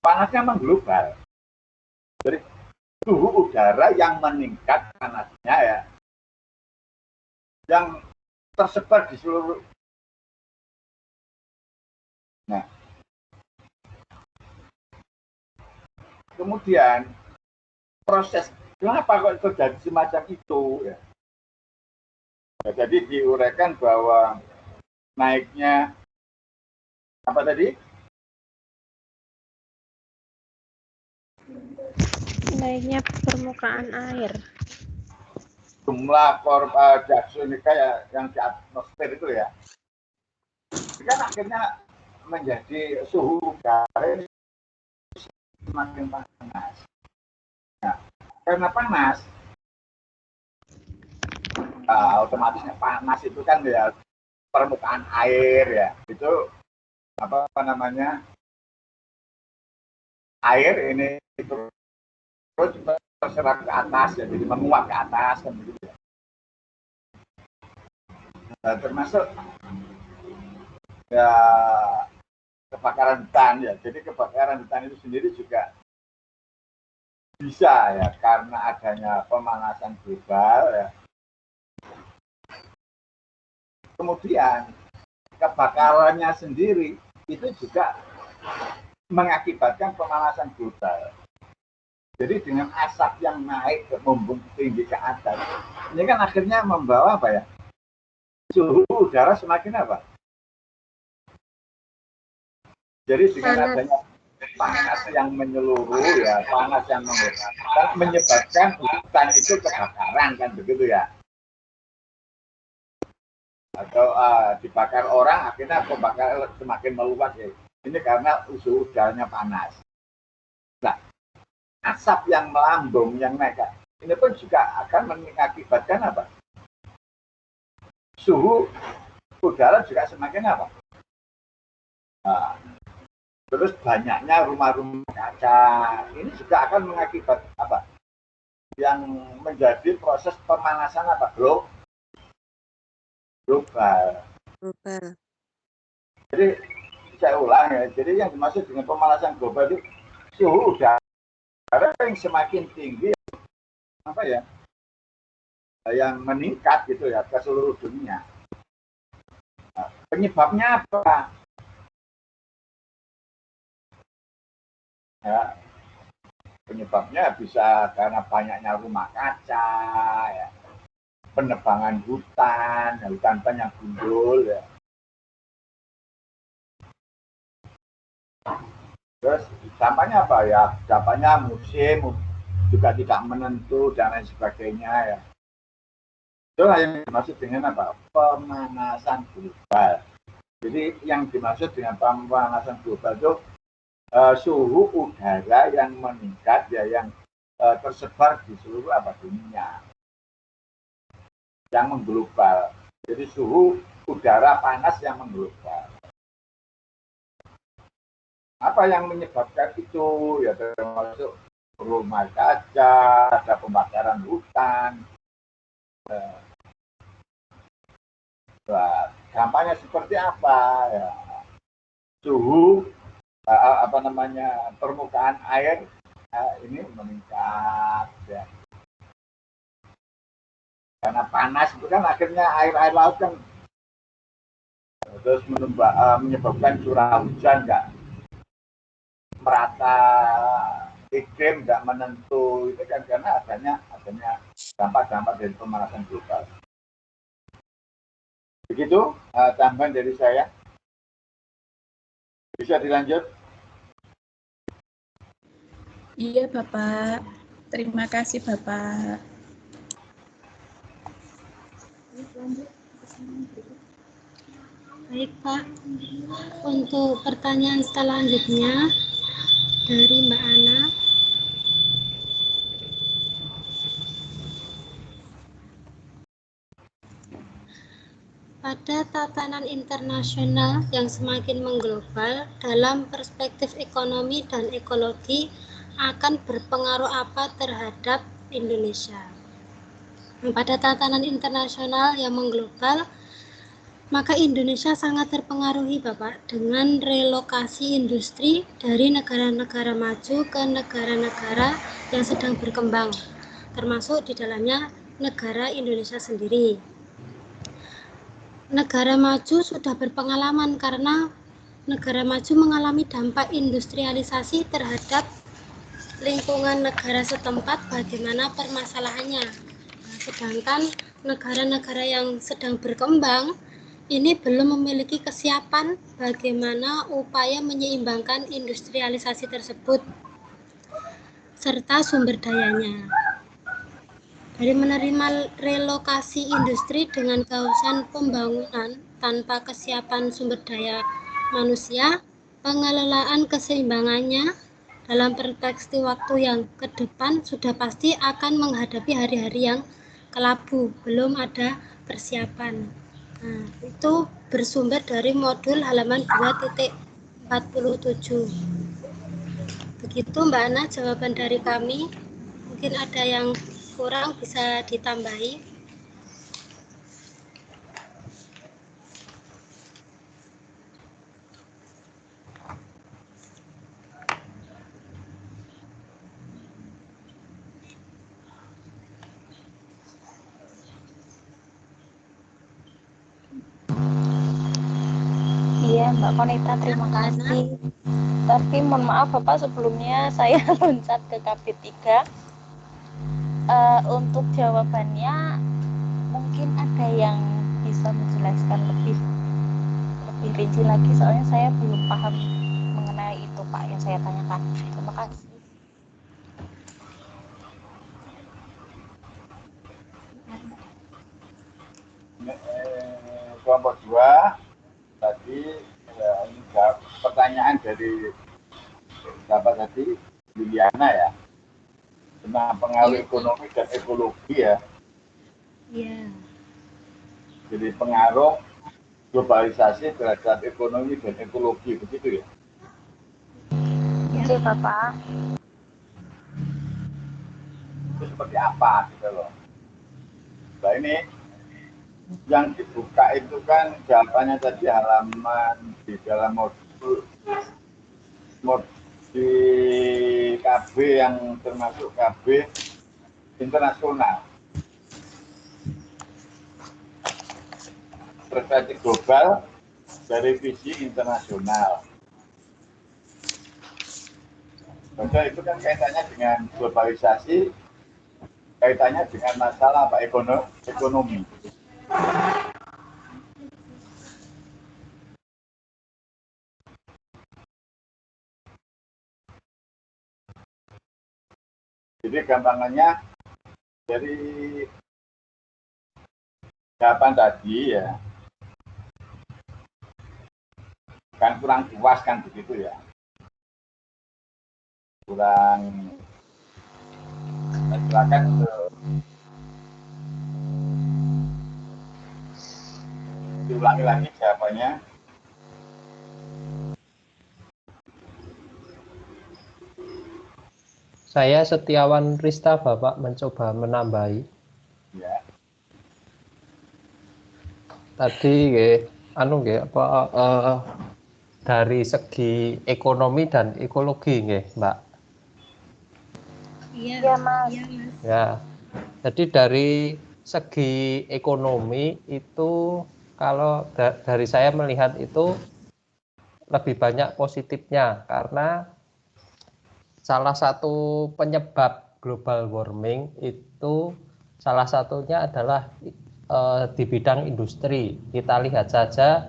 panasnya mengglobal. Jadi suhu udara yang meningkat panasnya ya, yang tersebar di seluruh. Nah, kemudian proses kenapa kok terjadi semacam itu ya? Jadi diuraikan bahwa naiknya apa tadi? Naiknya permukaan air. Jumlah dioksida ya, yang di atmosfer itu ya. Kan akhirnya menjadi suhu udara semakin panas. Nah, karena panas, otomatisnya panas itu kan ya permukaan air ya, itu apa namanya, air ini terus terserap ke atas ya, jadi menguap ke atas kan begitu ya. Nah, termasuk ya kebakaran hutan ya, jadi kebakaran hutan itu sendiri juga bisa ya karena adanya pemanasan global ya. Kemudian kebakarannya sendiri itu juga mengakibatkan pemanasan global. Jadi dengan asap yang naik membumbung tinggi ke atas, ini kan akhirnya membawa apa ya? Suhu udara semakin apa? Jadi dengan adanya panas yang menyeluruh ya, panas yang menyebabkan hutan itu kebakaran kan begitu ya? Atau dibakar orang, akhirnya pembakaran semakin meluas ya. Ini karena suhu udaranya panas. Nah, asap yang melambung, yang naik, ini pun juga akan mengakibatkan apa? Suhu udara juga semakin apa? Nah, terus banyaknya rumah-rumah kaca, ini juga akan mengakibat apa? Yang menjadi proses pemanasan apa? Global. Jadi saya ulang ya, jadi yang dimaksud dengan pemanasan global itu suhu udara yang semakin tinggi, apa ya, yang meningkat gitu ya ke seluruh dunia. Nah, penyebabnya apa? Ya, penyebabnya bisa karena banyaknya rumah kaca, ya, penebangan hutan yang gundul, ya. Terus dampaknya apa ya? Dampaknya musim juga tidak menentu dan lain sebagainya ya. Itulah yang dimaksud dengan apa? Pemanasan global. Jadi yang dimaksud dengan pemanasan global itu suhu udara yang meningkat ya, yang tersebar di seluruh dunia, yang mengglobal. Jadi suhu udara panas yang mengglobal. Apa yang menyebabkan itu? Ya termasuk rumah kaca, ada pembakaran hutan. Dampaknya seperti apa? Ya, suhu permukaan air ini meningkat. Ya. Karena panas itu kan akhirnya air laut kan terus menyebabkan curah hujan nggak merata, iklim nggak menentu, itu kan karena adanya dampak-dampak dari pemanasan global. Begitu tambahan dari saya. Bisa dilanjut? Iya Bapak, terima kasih Bapak. Baik Pak, untuk pertanyaan selanjutnya dari Mbak Ana. Pada tatanan internasional yang semakin mengglobal, dalam perspektif ekonomi dan ekologi akan berpengaruh apa terhadap Indonesia? Pada tatanan internasional yang mengglobal, maka Indonesia sangat terpengaruhi Bapak dengan relokasi industri dari negara-negara maju ke negara-negara yang sedang berkembang, termasuk di dalamnya negara Indonesia sendiri. Negara maju sudah berpengalaman karena negara maju mengalami dampak industrialisasi terhadap lingkungan negara setempat bagaimana permasalahannya. Sedangkan negara-negara yang sedang berkembang ini belum memiliki kesiapan bagaimana upaya menyeimbangkan industrialisasi tersebut serta sumber dayanya. Dari menerima relokasi industri dengan kehausan pembangunan tanpa kesiapan sumber daya manusia, pengelolaan keseimbangannya dalam perspektif waktu yang ke depan sudah pasti akan menghadapi hari-hari yang kelabu, belum ada persiapan. Nah, itu bersumber dari modul halaman 2.47. Begitu Mbak Ana jawaban dari kami. Mungkin ada yang kurang bisa ditambahi. Iya Mbak Konita, terima kasih. Tapi mohon maaf Bapak, sebelumnya saya loncat ke KP3. Untuk jawabannya mungkin ada yang bisa menjelaskan lebih rinci lagi, soalnya saya belum paham mengenai itu Pak yang saya tanyakan. Terima kasih. Kelompok 2 tadi Ya, ini pertanyaan dari siapa tadi? Liliana ya, tentang pengaruh ekonomi dan ekologi ya. Iya. Jadi pengaruh globalisasi terhadap ekonomi dan ekologi, begitu ya? Iya, Bapak. Itu seperti apa gitu loh. Nah ini yang dibuka itu kan jawabannya tadi halaman di dalam modul di KB yang termasuk KB internasional. Perspektif global dari visi internasional. Padahal itu kan kaitannya dengan globalisasi, kaitannya dengan masalah apa ekonomi. Jadi gampangannya dari jawaban tadi ya, kan kurang puas kan begitu ya, kurang. Silakan diulangi lagi jawabannya. Saya Setiawan Rista, Bapak, mencoba menambahi. Ya. Tadi dari segi ekonomi dan ekologi Mbak. Iya, Mas. Ya. Jadi dari segi ekonomi itu kalau dari saya melihat itu lebih banyak positifnya karena salah satu penyebab global warming itu salah satunya adalah di bidang industri. Kita lihat saja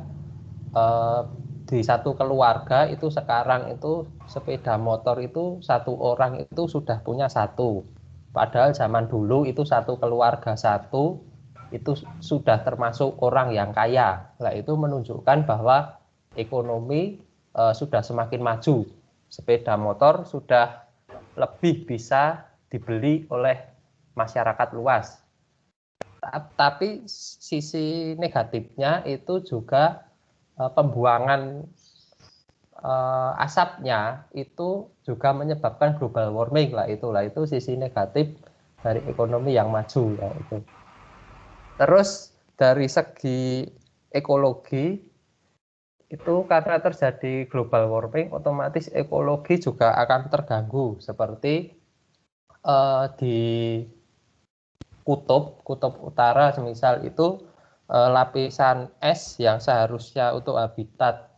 di satu keluarga itu sekarang itu sepeda motor itu satu orang itu sudah punya satu. Padahal zaman dulu itu satu keluarga satu itu sudah termasuk orang yang kaya. Nah, itu menunjukkan bahwa ekonomi sudah semakin maju. Sepeda motor sudah lebih bisa dibeli oleh masyarakat luas. Tapi sisi negatifnya itu juga pembuangan asapnya itu juga menyebabkan global warming lah itu sisi negatif dari ekonomi yang maju ya itu. Terus dari segi ekologi itu karena terjadi global warming otomatis ekologi juga akan terganggu seperti di kutub utara semisal itu lapisan es yang seharusnya untuk habitat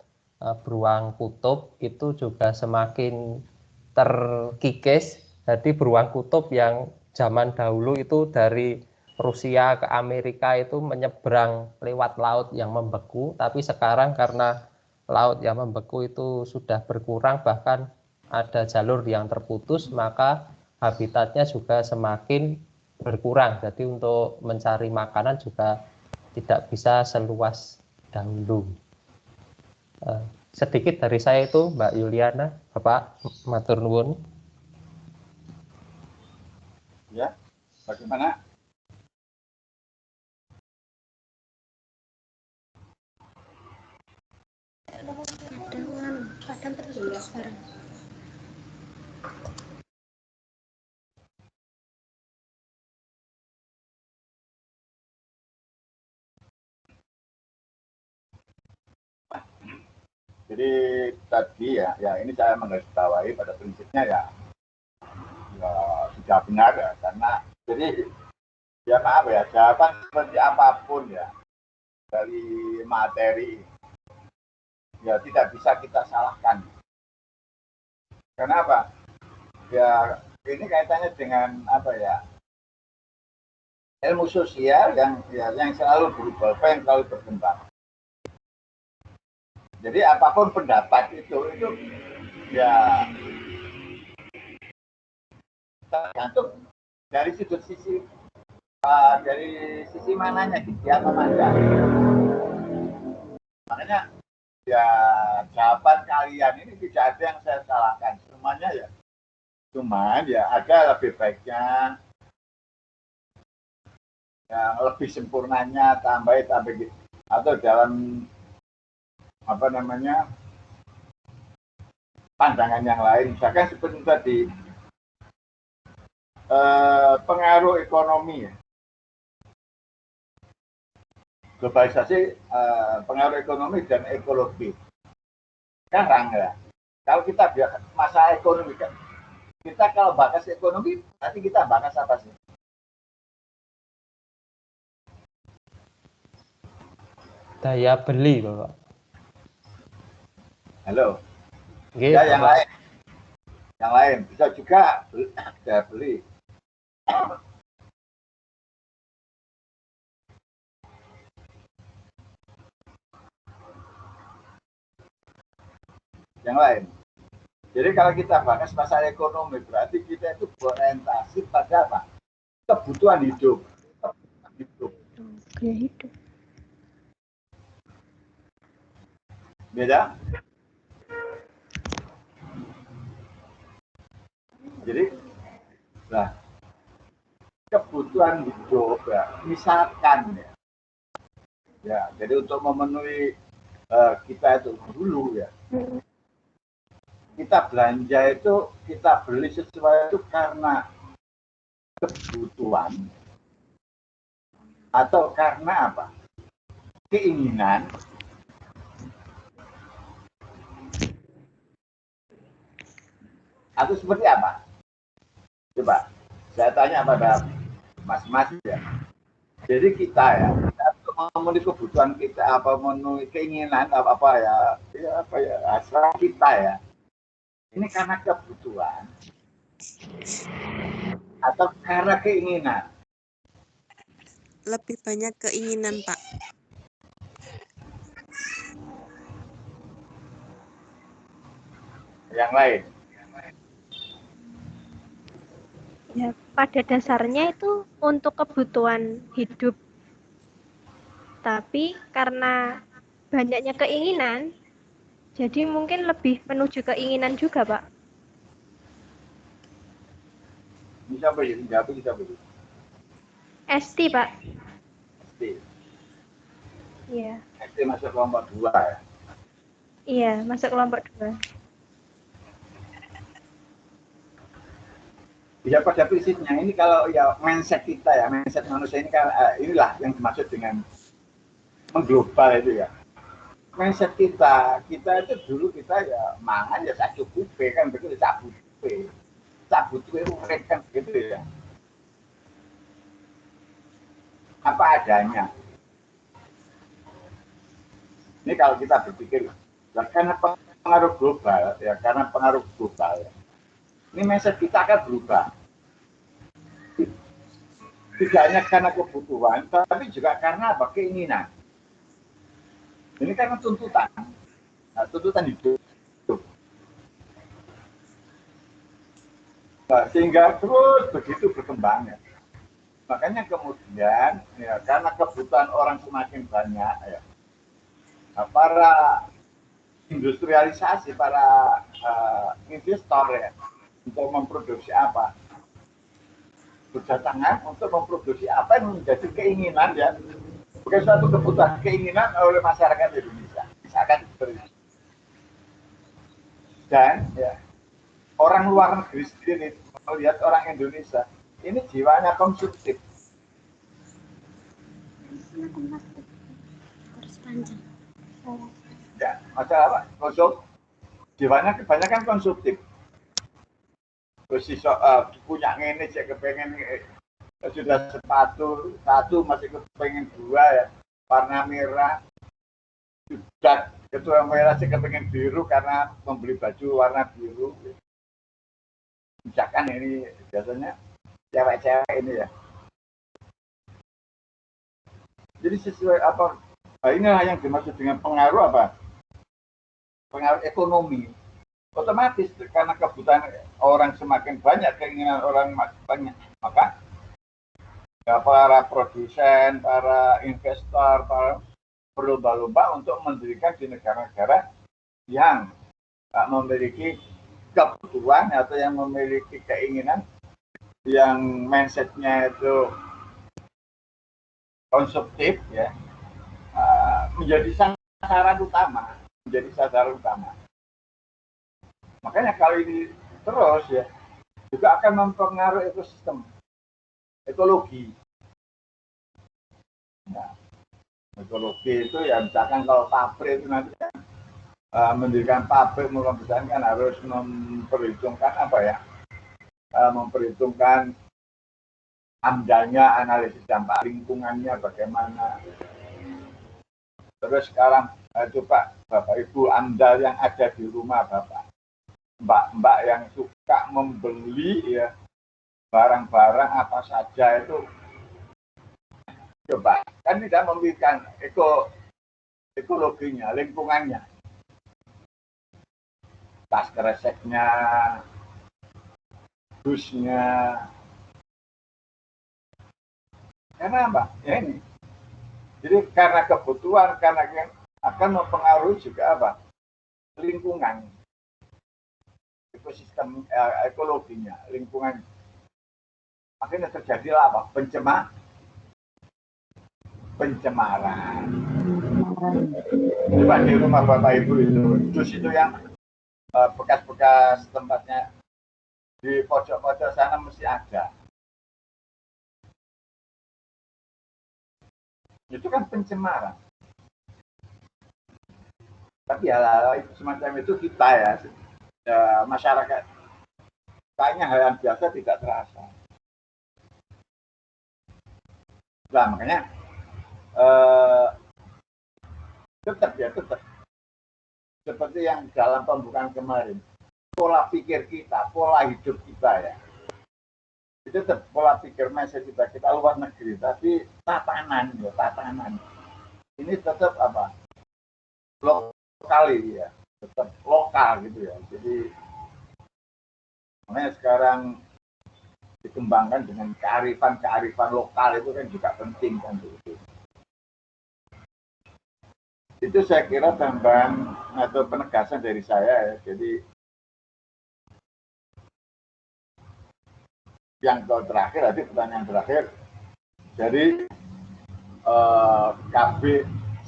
beruang kutub itu juga semakin terkikis. Jadi beruang kutub yang zaman dahulu itu dari Rusia ke Amerika itu menyeberang lewat laut yang membeku, tapi sekarang karena laut yang membeku itu sudah berkurang, bahkan ada jalur yang terputus, maka habitatnya juga semakin berkurang. Jadi untuk mencari makanan juga tidak bisa seluas dahulu. Sedikit dari saya itu, Mbak Yuliana, Bapak matur nuwun. Ya, bagaimana? Padam terus bareng. Jadi tadi ya ini saya menggarisbawahi pada prinsipnya ya sudah benar ya, karena jadi ya maaf ya, jawaban seperti apapun ya dari materi ya tidak bisa kita salahkan. Kenapa? Ya ini kaitannya dengan apa ya, ilmu sosial yang selalu berubah, yang selalu berkembang. Jadi apapun pendapat itu ya tergantung dari sisi mananya dia memandang. Makanya ya jawaban kalian ini tidak ada yang saya salahkan, semuanya ya. Cuman ya ada lebih baiknya, yang lebih sempurnanya, tambah gitu, atau dalam apa namanya pandangan yang lain, misalkan seperti tadi pengaruh ekonomi ya. Globalisasi, pengaruh ekonomi dan ekologi. Sekarang ya, kalau kita masalah ekonomi, kita kalau bahas ekonomi, nanti kita bahas apa sih? Daya beli, Bapak. Halo. Gitu, Ya, yang lain. Yang lain bisa juga daya beli. Yang lain. Jadi kalau kita bahas masalah ekonomi, berarti kita itu berorientasi pada apa? Kebutuhan hidup. Gaya hidup. Beda? Jadi, nah, kebutuhan hidup ya, misalkan ya, jadi untuk memenuhi kita itu dulu ya, kita belanja itu, kita beli sesuatu karena kebutuhan atau karena apa? Keinginan. Atau seperti apa? Coba saya tanya pada mas-mas ya. Jadi kita untuk memenuhi kebutuhan kita, apa memenuhi keinginan apa ya hasrat kita ya. Ini karena kebutuhan atau karena keinginan? Lebih banyak keinginan, Pak. Yang lain? Ya, pada dasarnya itu untuk kebutuhan hidup. Tapi karena banyaknya keinginan, jadi mungkin lebih menuju keinginan juga, Pak. Bisa begitu, bisa begitu. ST, Pak. ST. Iya. ST masuk kelompok 2 ya? Iya, masuk kelompok 2. Ya pada prinsipnya ini kalau ya mindset kita ya, mindset manusia ini kan inilah yang dimaksud dengan mengglobal itu ya. Mindset kita itu dulu kita ya mangan ya sak cukupe kan begitu, sak butuhe urip kan begitu ya. Apa adanya. Ini kalau kita berpikir ya, karena pengaruh global ya, ini mindset kita akan berubah. Tidak hanya karena kebutuhan, tapi juga karena apa? Keinginan. Ini karena tuntutan. Nah, tuntutan hidup. Nah, sehingga terus begitu berkembangnya. Makanya kemudian, ya, karena kebutuhan orang semakin banyak, ya, nah, para industrialisasi, para investor ya, untuk memproduksi apa? Berdatangan untuk memproduksi apa yang menjadi keinginan ya, bukan suatu kebutuhan, keinginan oleh masyarakat Indonesia, misalkan seperti itu. Dan ya, orang luar negeri sendiri melihat orang Indonesia ini jiwanya konsumtif. Ya, masalah apa? Jiwanya kebanyakan konsumtif. Terus punya ngene cek kepengen sudah satu masih kepengen 2 ya, warna merah. Sudah ketua merah cek kepengen biru karena membeli baju warna biru. Misalkan ini biasanya cewek-cewek ini ya. Jadi sesuai apa? Nah, inilah yang dimaksud dengan pengaruh apa? Pengaruh ekonomi. Otomatis karena kebutuhan orang semakin banyak, keinginan orang banyak, maka ya, para produsen, para investor, para berlomba-lomba untuk mendirikan di negara-negara yang memiliki kebutuhan atau yang memiliki keinginan yang mindsetnya itu konsumtif ya, menjadi sasaran utama, Makanya kalau ini terus ya juga akan mempengaruhi ekosistem, ekologi. Nah, ekologi itu ya misalkan kalau pabrik itu nanti mendirikan pabrik perusahaan kan harus memperhitungkan memperhitungkan amdalnya, analisis dampak lingkungannya bagaimana. Terus sekarang coba Bapak Ibu amdal yang ada di rumah Bapak, mbak-mbak yang suka membeli ya barang-barang apa saja itu, coba kan tidak memikirkan ekologinya, lingkungannya, tas kreseknya, dusnya. Karena apa? Ya ini. Jadi karena kebutuhan, karena yang akan mempengaruhi juga apa? Lingkungan, ekosistem, ekologinya, lingkungan. Akhirnya terjadilah apa? Pencemaran. Coba di rumah Bapak Ibu itu, dus itu yang bekas-bekas tempatnya di pojok-pojok sana mesti ada. Itu kan pencemaran. Tapi hal-hal semacam itu kita ya masyarakat kayaknya hal yang biasa tidak terasa. Nah makanya tetap seperti yang dalam pembukaan kemarin, pola pikir kita, pola hidup kita ya, itu tetap pola pikir mindset kita luar negeri, tapi tatanan ini tetap apa, lokal ya, tetap lokal gitu ya. Jadi makanya sekarang dikembangkan dengan kearifan lokal itu kan juga penting kan itu. Itu saya kira tambahan atau penegasan dari saya ya. Jadi yang terakhir, tadi pertanyaan terakhir dari KB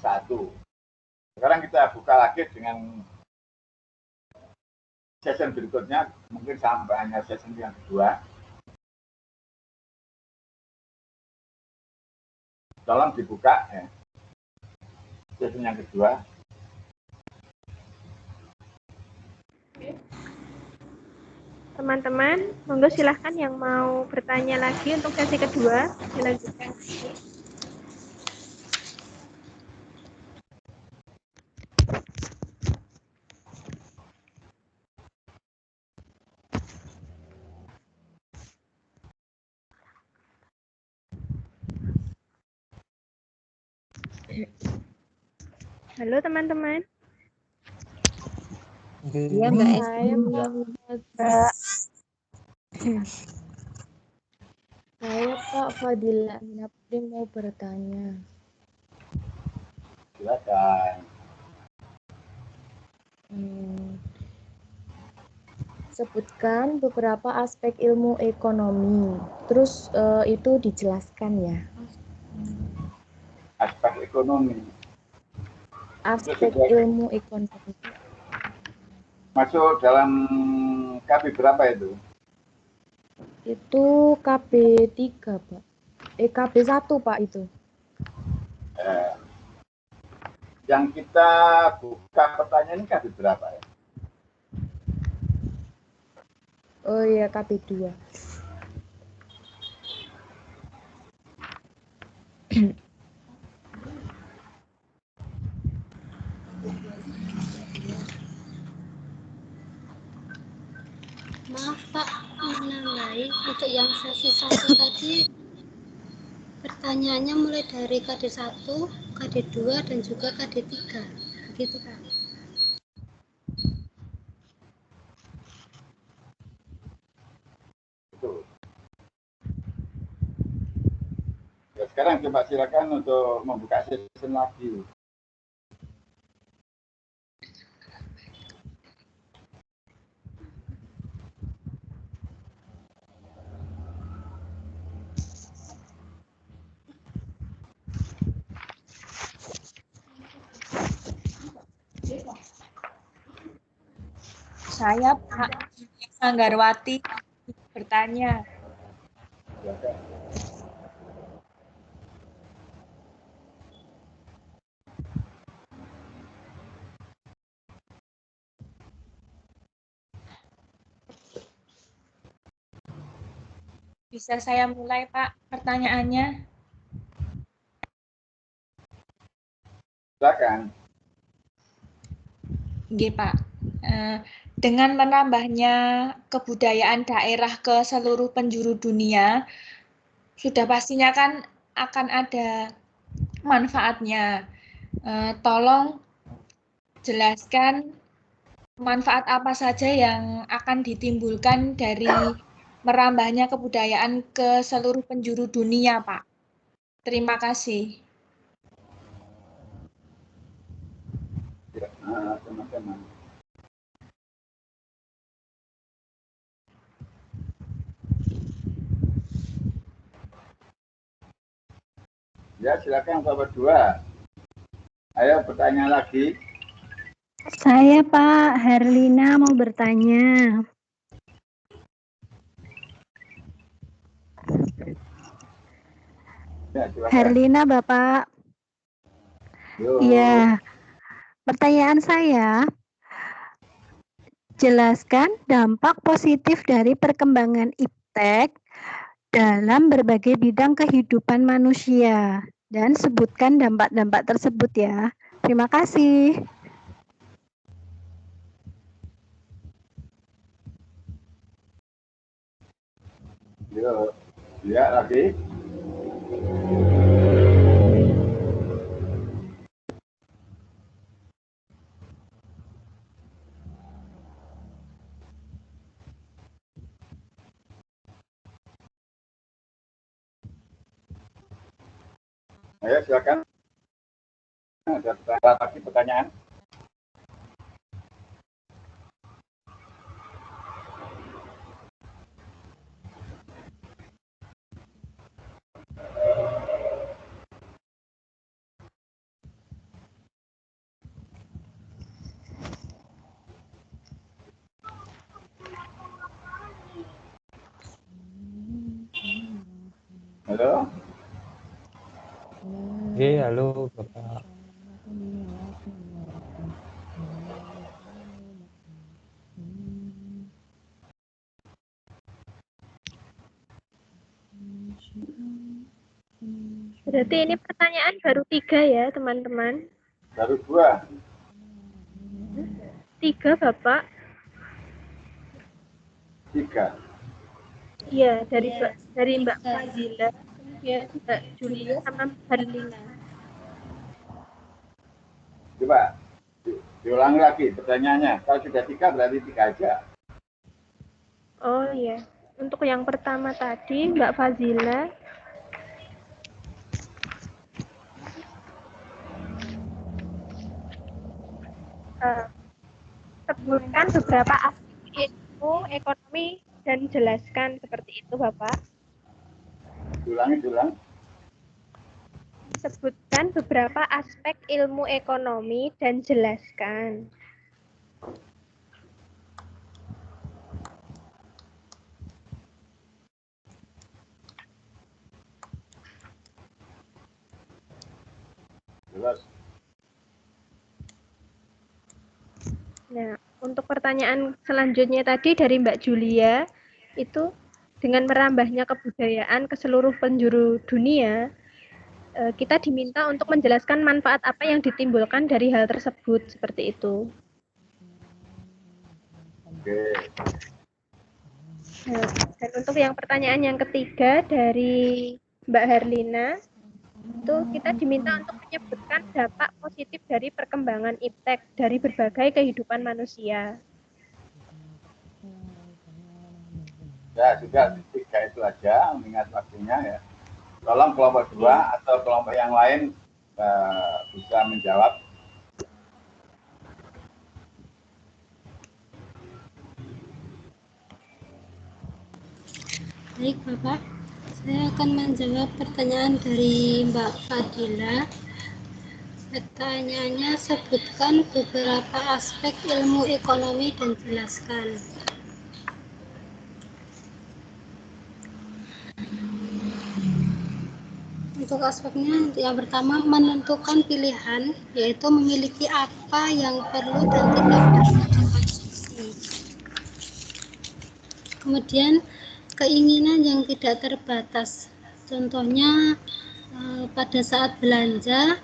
1. Sekarang kita buka lagi dengan session berikutnya, mungkin sampai hanya session yang kedua. Tolong dibuka ya. Session yang kedua. Teman-teman, monggo silahkan yang mau bertanya lagi untuk sesi kedua, dilanjutkan. Halo teman-teman. Iya Mbak Saya Pak Fadila Minapri mau bertanya. Silakan. Sebutkan beberapa aspek ilmu ekonomi. Terus itu dijelaskan ya. Aspek ekonomi. Aspek ilmu ekonomi. Masuk dalam KB berapa itu? Itu KB 3 Pak. KB 1 Pak itu. Yang kita buka pertanyaan ini KB berapa ya? Oh iya, KB 2. Maaf Pak, menambahi untuk yang sesi 1 tadi pertanyaannya mulai dari KD 1, KD 2 dan juga KD 3. Begitu Pak. Betul. Ya, sekarang coba silakan untuk membuka session lagi. Saya Pak Sanggarwati bertanya. Bisa saya mulai, Pak, pertanyaannya? Silakan. Nggih, Pak. Dengan menambahnya kebudayaan daerah ke seluruh penjuru dunia, sudah pastinya kan akan ada manfaatnya. Tolong jelaskan manfaat apa saja yang akan ditimbulkan dari merambahnya kebudayaan ke seluruh penjuru dunia, Pak. Terima kasih. Ya, teman-teman. Ya, silakan yang berdua. Ayo bertanya lagi. Saya Pak Herlina mau bertanya. Ya, silakan. Herlina Bapak. Iya. Pertanyaan saya, jelaskan dampak positif dari perkembangan iptek dalam berbagai bidang kehidupan manusia dan sebutkan dampak-dampak tersebut ya. Terima kasih. Yo, ya lagi. Ayo silakan. Ada lagi pertanyaan? Halo? Halo Bapak. Berarti ini pertanyaan baru 3 ya, teman-teman? Baru 2. 3, Bapak. 3. Iya, dari Mbak Fazila, kemudian Mbak Julia sama Mbak Herlina. Coba diulangi lagi pertanyaannya. Kalau sudah 3 berarti 3 aja. Oh iya, untuk yang pertama tadi Mbak Fazila. Sebutkan beberapa aspek ilmu, ekonomi, dan jelaskan seperti itu, Bapak. Diulangi. Sebutkan beberapa aspek ilmu ekonomi dan jelaskan. Jelas. Nah, untuk pertanyaan selanjutnya tadi dari Mbak Julia, itu dengan merambahnya kebudayaan ke seluruh penjuru dunia, kita diminta untuk menjelaskan manfaat apa yang ditimbulkan dari hal tersebut, seperti itu. Oke. Nah, dan untuk yang pertanyaan yang ketiga dari Mbak Herlina, itu kita diminta untuk menyebutkan dampak positif dari perkembangan iptek dari berbagai kehidupan manusia. Ya, sudah 3 itu aja, mengingat waktunya ya. Tolong kelompok 2 atau kelompok yang lain bisa menjawab. Baik Bapak, saya akan menjawab pertanyaan dari Mbak Fadila. Pertanyaannya, sebutkan beberapa aspek ilmu ekonomi dan jelaskan. Untuk aspeknya, yang pertama menentukan pilihan, yaitu memiliki apa yang perlu dan tidak perlu dikonsumsi. Kemudian keinginan yang tidak terbatas, contohnya pada saat belanja,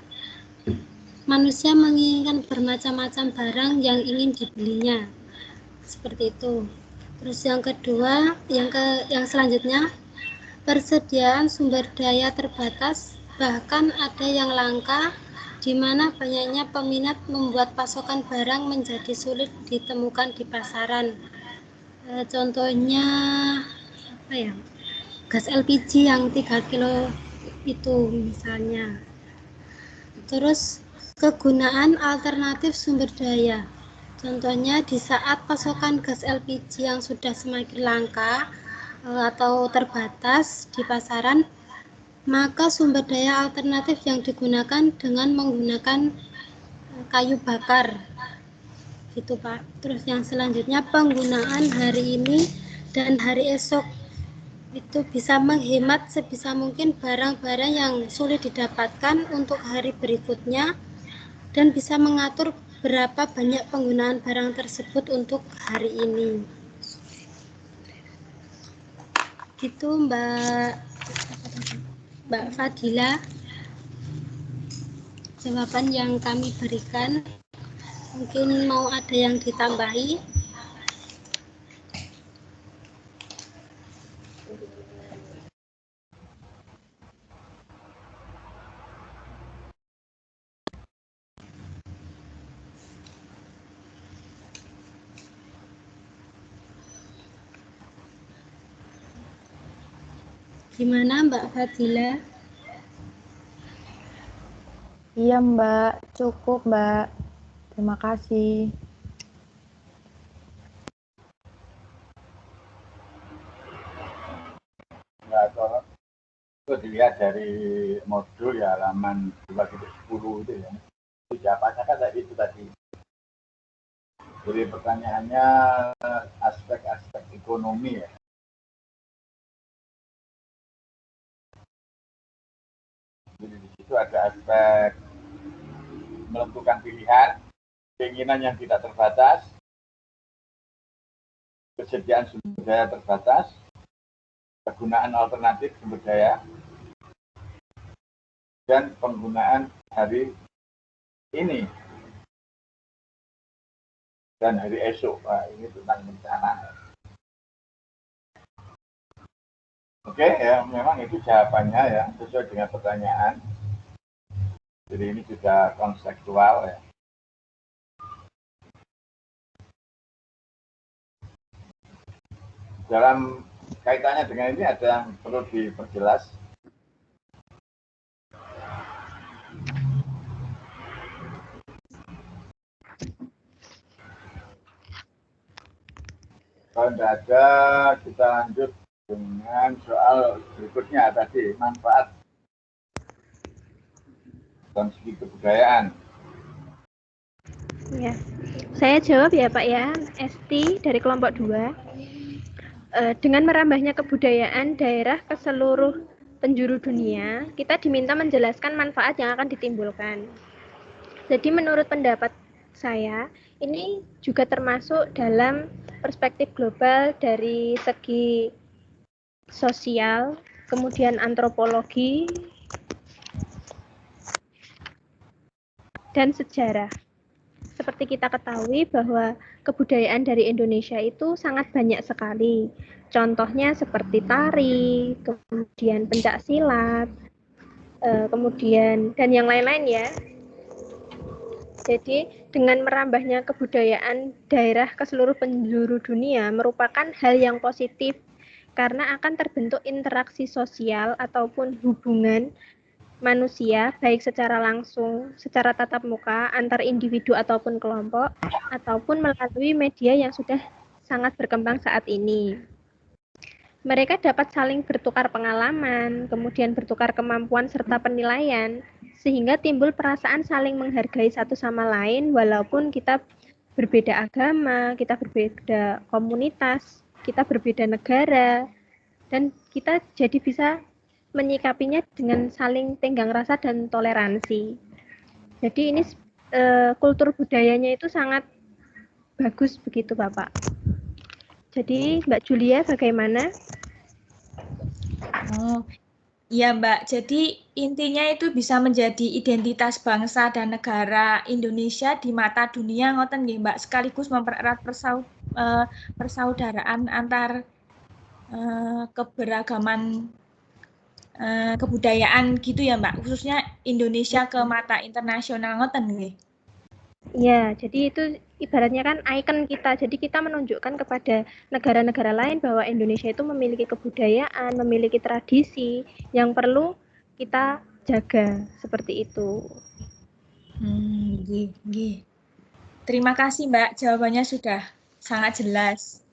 manusia menginginkan bermacam-macam barang yang ingin dibelinya, seperti itu. Terus yang kedua, yang selanjutnya, persediaan sumber daya terbatas, bahkan ada yang langka, di mana banyaknya peminat membuat pasokan barang menjadi sulit ditemukan di pasaran. Contohnya apa ya? Gas LPG yang 3 kilo itu misalnya. Terus kegunaan alternatif sumber daya. Contohnya di saat pasokan gas LPG yang sudah semakin langka atau terbatas di pasaran, maka sumber daya alternatif yang digunakan dengan menggunakan kayu bakar. Gitu, Pak. Terus yang selanjutnya, penggunaan hari ini dan hari esok itu bisa menghemat sebisa mungkin barang-barang yang sulit didapatkan untuk hari berikutnya dan bisa mengatur berapa banyak penggunaan barang tersebut untuk hari ini. Gitu Mbak Fadila, jawaban yang kami berikan. Mungkin mau ada yang ditambahi? Gimana Mbak Fadila? Iya Mbak, cukup Mbak. Terima kasih. Nah, kalau itu dilihat dari modul ya halaman 2.10 itu ya. Itu jawabannya kan tadi itu tadi. Jadi pertanyaannya aspek-aspek ekonomi ya. Jadi di situ ada aspek menentukan pilihan, keinginan yang tidak terbatas, kesediaan sumber daya terbatas, kegunaan alternatif sumber daya, dan penggunaan hari ini dan hari esok. Nah, ini tentang bencana. Oke, ya memang itu jawabannya ya sesuai dengan pertanyaan. Jadi ini juga konseptual ya. Dalam kaitannya dengan ini ada yang perlu diperjelas. Kalau tidak ada, kita lanjut dengan soal berikutnya tadi, manfaat dan segi kebudayaan. Ya, saya jawab ya Pak ya, Esti dari kelompok 2. Dengan merambahnya kebudayaan daerah ke seluruh penjuru dunia, kita diminta menjelaskan manfaat yang akan ditimbulkan. Jadi menurut pendapat saya, ini juga termasuk dalam perspektif global dari segi sosial, kemudian antropologi, dan sejarah. Seperti kita ketahui bahwa kebudayaan dari Indonesia itu sangat banyak sekali. Contohnya seperti tari, kemudian pencak silat, kemudian dan yang lain-lain ya. Jadi dengan merambahnya kebudayaan daerah ke seluruh penjuru dunia merupakan hal yang positif karena akan terbentuk interaksi sosial ataupun hubungan manusia baik secara langsung, secara tatap muka antar individu ataupun kelompok ataupun melalui media yang sudah sangat berkembang saat ini. Mereka dapat saling bertukar pengalaman, kemudian bertukar kemampuan serta penilaian sehingga timbul perasaan saling menghargai satu sama lain walaupun kita berbeda agama, kita berbeda komunitas, kita berbeda negara, dan kita jadi bisa menyikapinya dengan saling tenggang rasa dan toleransi. Jadi ini kultur budayanya itu sangat bagus begitu Bapak. Jadi Mbak Julia bagaimana? Oh, iya Mbak. Jadi intinya itu bisa menjadi identitas bangsa dan negara Indonesia di mata dunia ngoten nggih Mbak, sekaligus mempererat persaudaraan antar keberagaman kebudayaan gitu ya Mbak, khususnya Indonesia ke mata internasional ngoten nggih. Ya, jadi itu ibaratnya kan ikon kita. Jadi kita menunjukkan kepada negara-negara lain bahwa Indonesia itu memiliki kebudayaan, memiliki tradisi yang perlu kita jaga seperti itu. Nggih. Terima kasih Mbak, jawabannya sudah sangat jelas.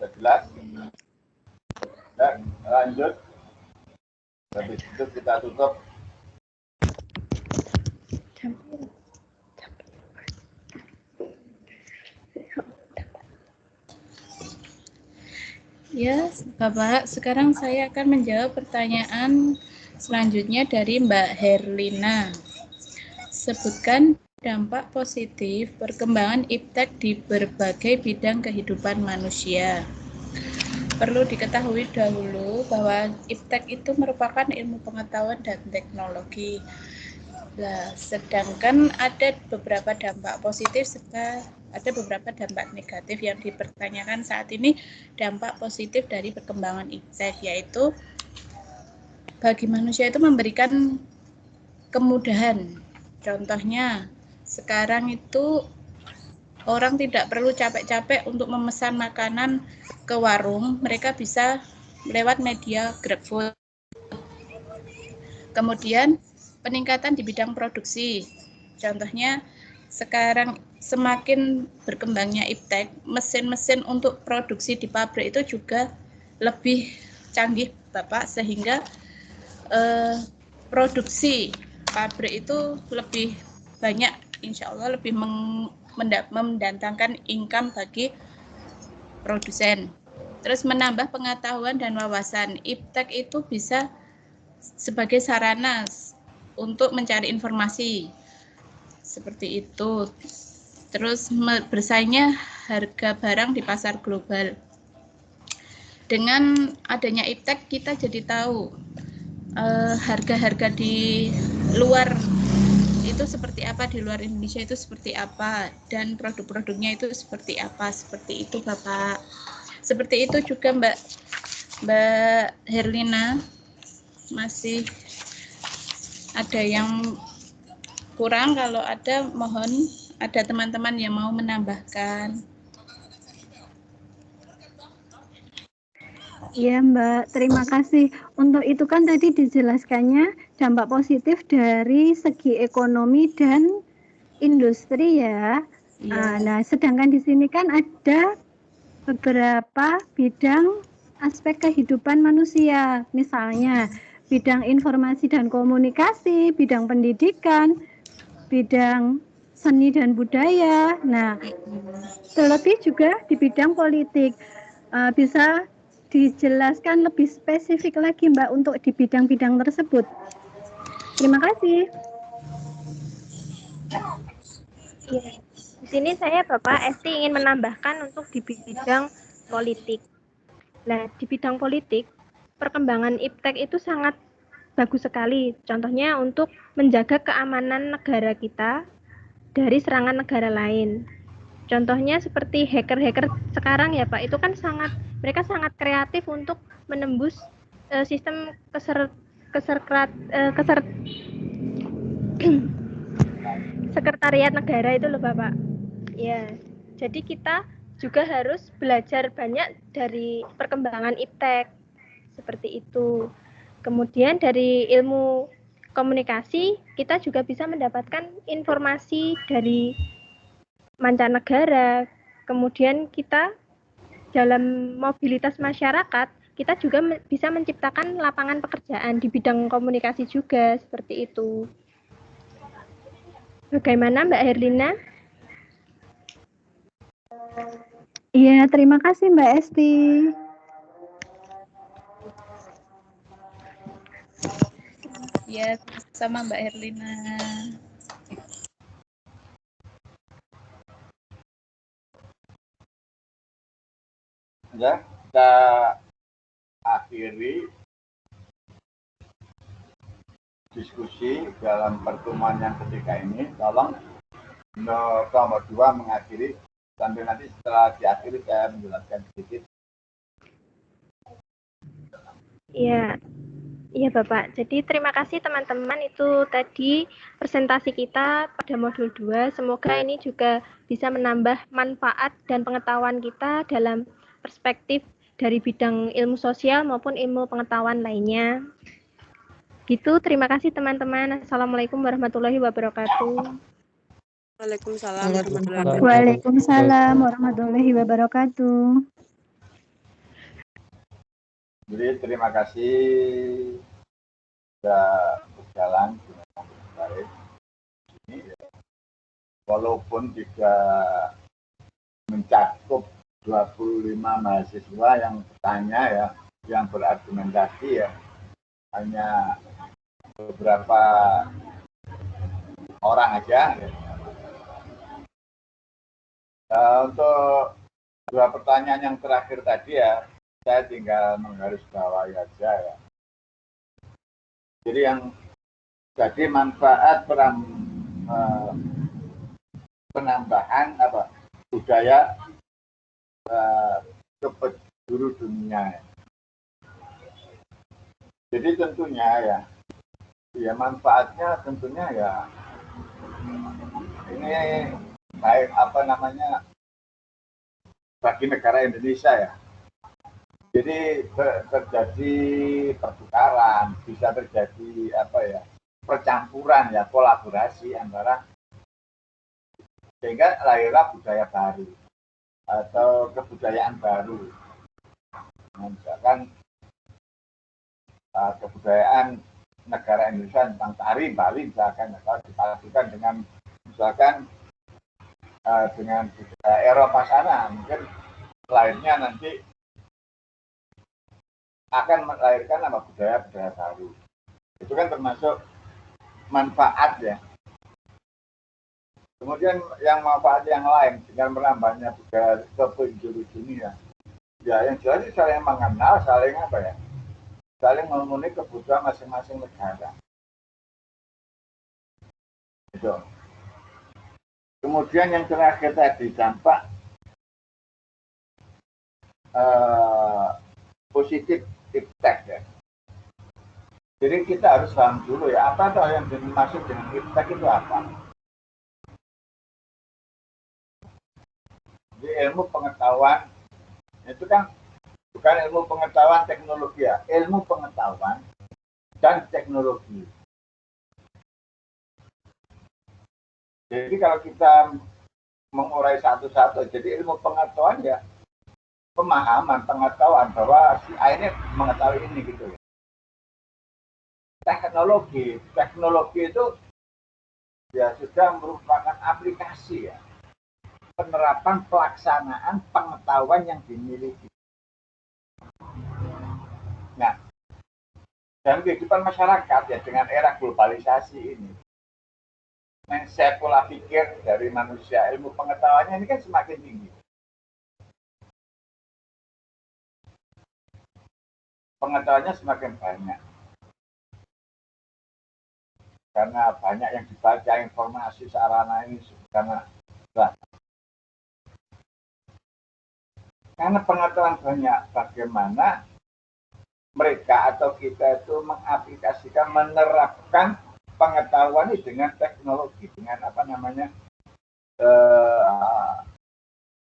Sudah jelas? Ya, lanjut. Habis itu kita tutup. Ya, Bapak, sekarang saya akan menjawab pertanyaan selanjutnya dari Mbak Herlina. Sebutkan dampak positif perkembangan iptek di berbagai bidang kehidupan manusia. Perlu diketahui dahulu bahwa iptek itu merupakan ilmu pengetahuan dan teknologi. Nah, sedangkan ada beberapa dampak positif serta ada beberapa dampak negatif yang dipertanyakan saat ini. Dampak positif dari perkembangan iptek yaitu bagi manusia itu memberikan kemudahan. Contohnya, sekarang itu orang tidak perlu capek-capek untuk memesan makanan ke warung, mereka bisa lewat media GrabFood. Kemudian, peningkatan di bidang produksi. Contohnya, sekarang semakin berkembangnya iptek, mesin-mesin untuk produksi di pabrik itu juga lebih canggih, Bapak, sehingga produksi pabrik itu lebih banyak, insya Allah lebih mendatangkan income bagi produsen. Terus menambah pengetahuan dan wawasan. Iptek itu bisa sebagai sarana untuk mencari informasi. Seperti itu. Terus bersaingnya harga barang di pasar global. Dengan adanya iptek kita jadi tahu harga-harga di luar itu seperti apa, di luar Indonesia itu seperti apa, dan produk-produknya itu seperti apa, seperti itu Bapak. Seperti itu juga Mbak Herlina, masih ada yang kurang, kalau ada mohon ada teman-teman yang mau menambahkan. Iya Mbak, terima kasih. Untuk itu kan tadi dijelaskannya dampak positif dari segi ekonomi dan industri ya. Nah, sedangkan di sini kan ada beberapa bidang aspek kehidupan manusia. Misalnya bidang informasi dan komunikasi, bidang pendidikan, bidang seni dan budaya. Nah, terlebih juga di bidang politik. Bisa dijelaskan lebih spesifik lagi Mbak untuk di bidang-bidang tersebut. Terima kasih. Ya, di sini saya Bapak Esti ingin menambahkan untuk di bidang politik. Nah, di bidang politik, perkembangan iptek itu sangat bagus sekali. Contohnya untuk menjaga keamanan negara kita dari serangan negara lain. Contohnya seperti hacker-hacker sekarang ya Pak, itu kan mereka sangat kreatif untuk menembus sistem sekretariat negara itu loh Bapak. Ya, jadi kita juga harus belajar banyak dari perkembangan iptek seperti itu. Kemudian dari ilmu komunikasi, kita juga bisa mendapatkan informasi dari mancanegara. Kemudian kita dalam mobilitas masyarakat, kita juga bisa menciptakan lapangan pekerjaan di bidang komunikasi juga, seperti itu. Bagaimana Mbak Herlina? Iya, terima kasih Mbak Esti. Ya, sama Mbak Herlina. Ya, kita akhiri diskusi dalam pertemuan yang ketiga ini. Tolong kelompok 2 mengakhiri, sambil nanti setelah diakhiri saya menjelaskan sedikit. Iya, iya Bapak. Jadi terima kasih teman-teman, itu tadi presentasi kita pada modul 2. Semoga ini juga bisa menambah manfaat dan pengetahuan kita dalam perspektif dari bidang ilmu sosial maupun ilmu pengetahuan lainnya. Gitu, terima kasih teman-teman. Assalamualaikum warahmatullahi wabarakatuh. Waalaikumsalam warahmatullahi wabarakatuh. Jadi terima kasih sudah berjalan dengan baik. Ini walaupun tidak mencakup 25 mahasiswa yang bertanya ya, yang berargumentasi ya, hanya beberapa orang aja. Untuk 2 pertanyaan yang terakhir tadi ya, saya tinggal menggarisbawahi aja ya. Jadi yang jadi manfaat penambahan budaya ke penjuru dunia. Jadi tentunya ya manfaatnya tentunya ya ini baik bagi negara Indonesia ya. Jadi terjadi pertukaran, bisa terjadi percampuran ya, kolaborasi antara, sehingga lahirlah budaya baru atau kebudayaan baru. Misalkan kebudayaan negara Indonesia tentang tari Bali misalkan, kalau dipadukan dengan misalkan dengan budaya Eropa sana, mungkin lahirnya nanti akan melahirkan budaya baru. Itu kan termasuk manfaat ya. Kemudian yang manfaat yang lain dengan menambahnya budaya ke penjuru dunia. Ya yang jelas saling mengenal, saling saling memenuhi kebutuhan masing-masing negara. Itu. Kemudian yang terakhir tadi dampak positif iptek ya. Jadi kita harus paham dulu ya, apa toh yang dimaksud dengan iptek itu apa? Jadi ilmu pengetahuan itu kan bukan ilmu pengetahuan teknologi ya, ilmu pengetahuan dan teknologi. Jadi kalau kita mengurai satu-satu, jadi ilmu pengetahuan ya pemahaman, pengetahuan bahwa si A ini mengetahui ini gitu ya. Teknologi itu ya sudah merupakan aplikasi ya, penerapan pelaksanaan pengetahuan yang dimiliki. Nah, dalam kehidupan masyarakat ya dengan era globalisasi ini, mindset pola pikir dari manusia, ilmu pengetahuannya ini kan semakin tinggi. Pengetahuannya semakin banyak. Karena banyak yang dibaca, informasi sarana ini karena pengetahuan banyak, bagaimana mereka atau kita itu mengaplikasikan, menerapkan pengetahuan ini dengan teknologi, dengan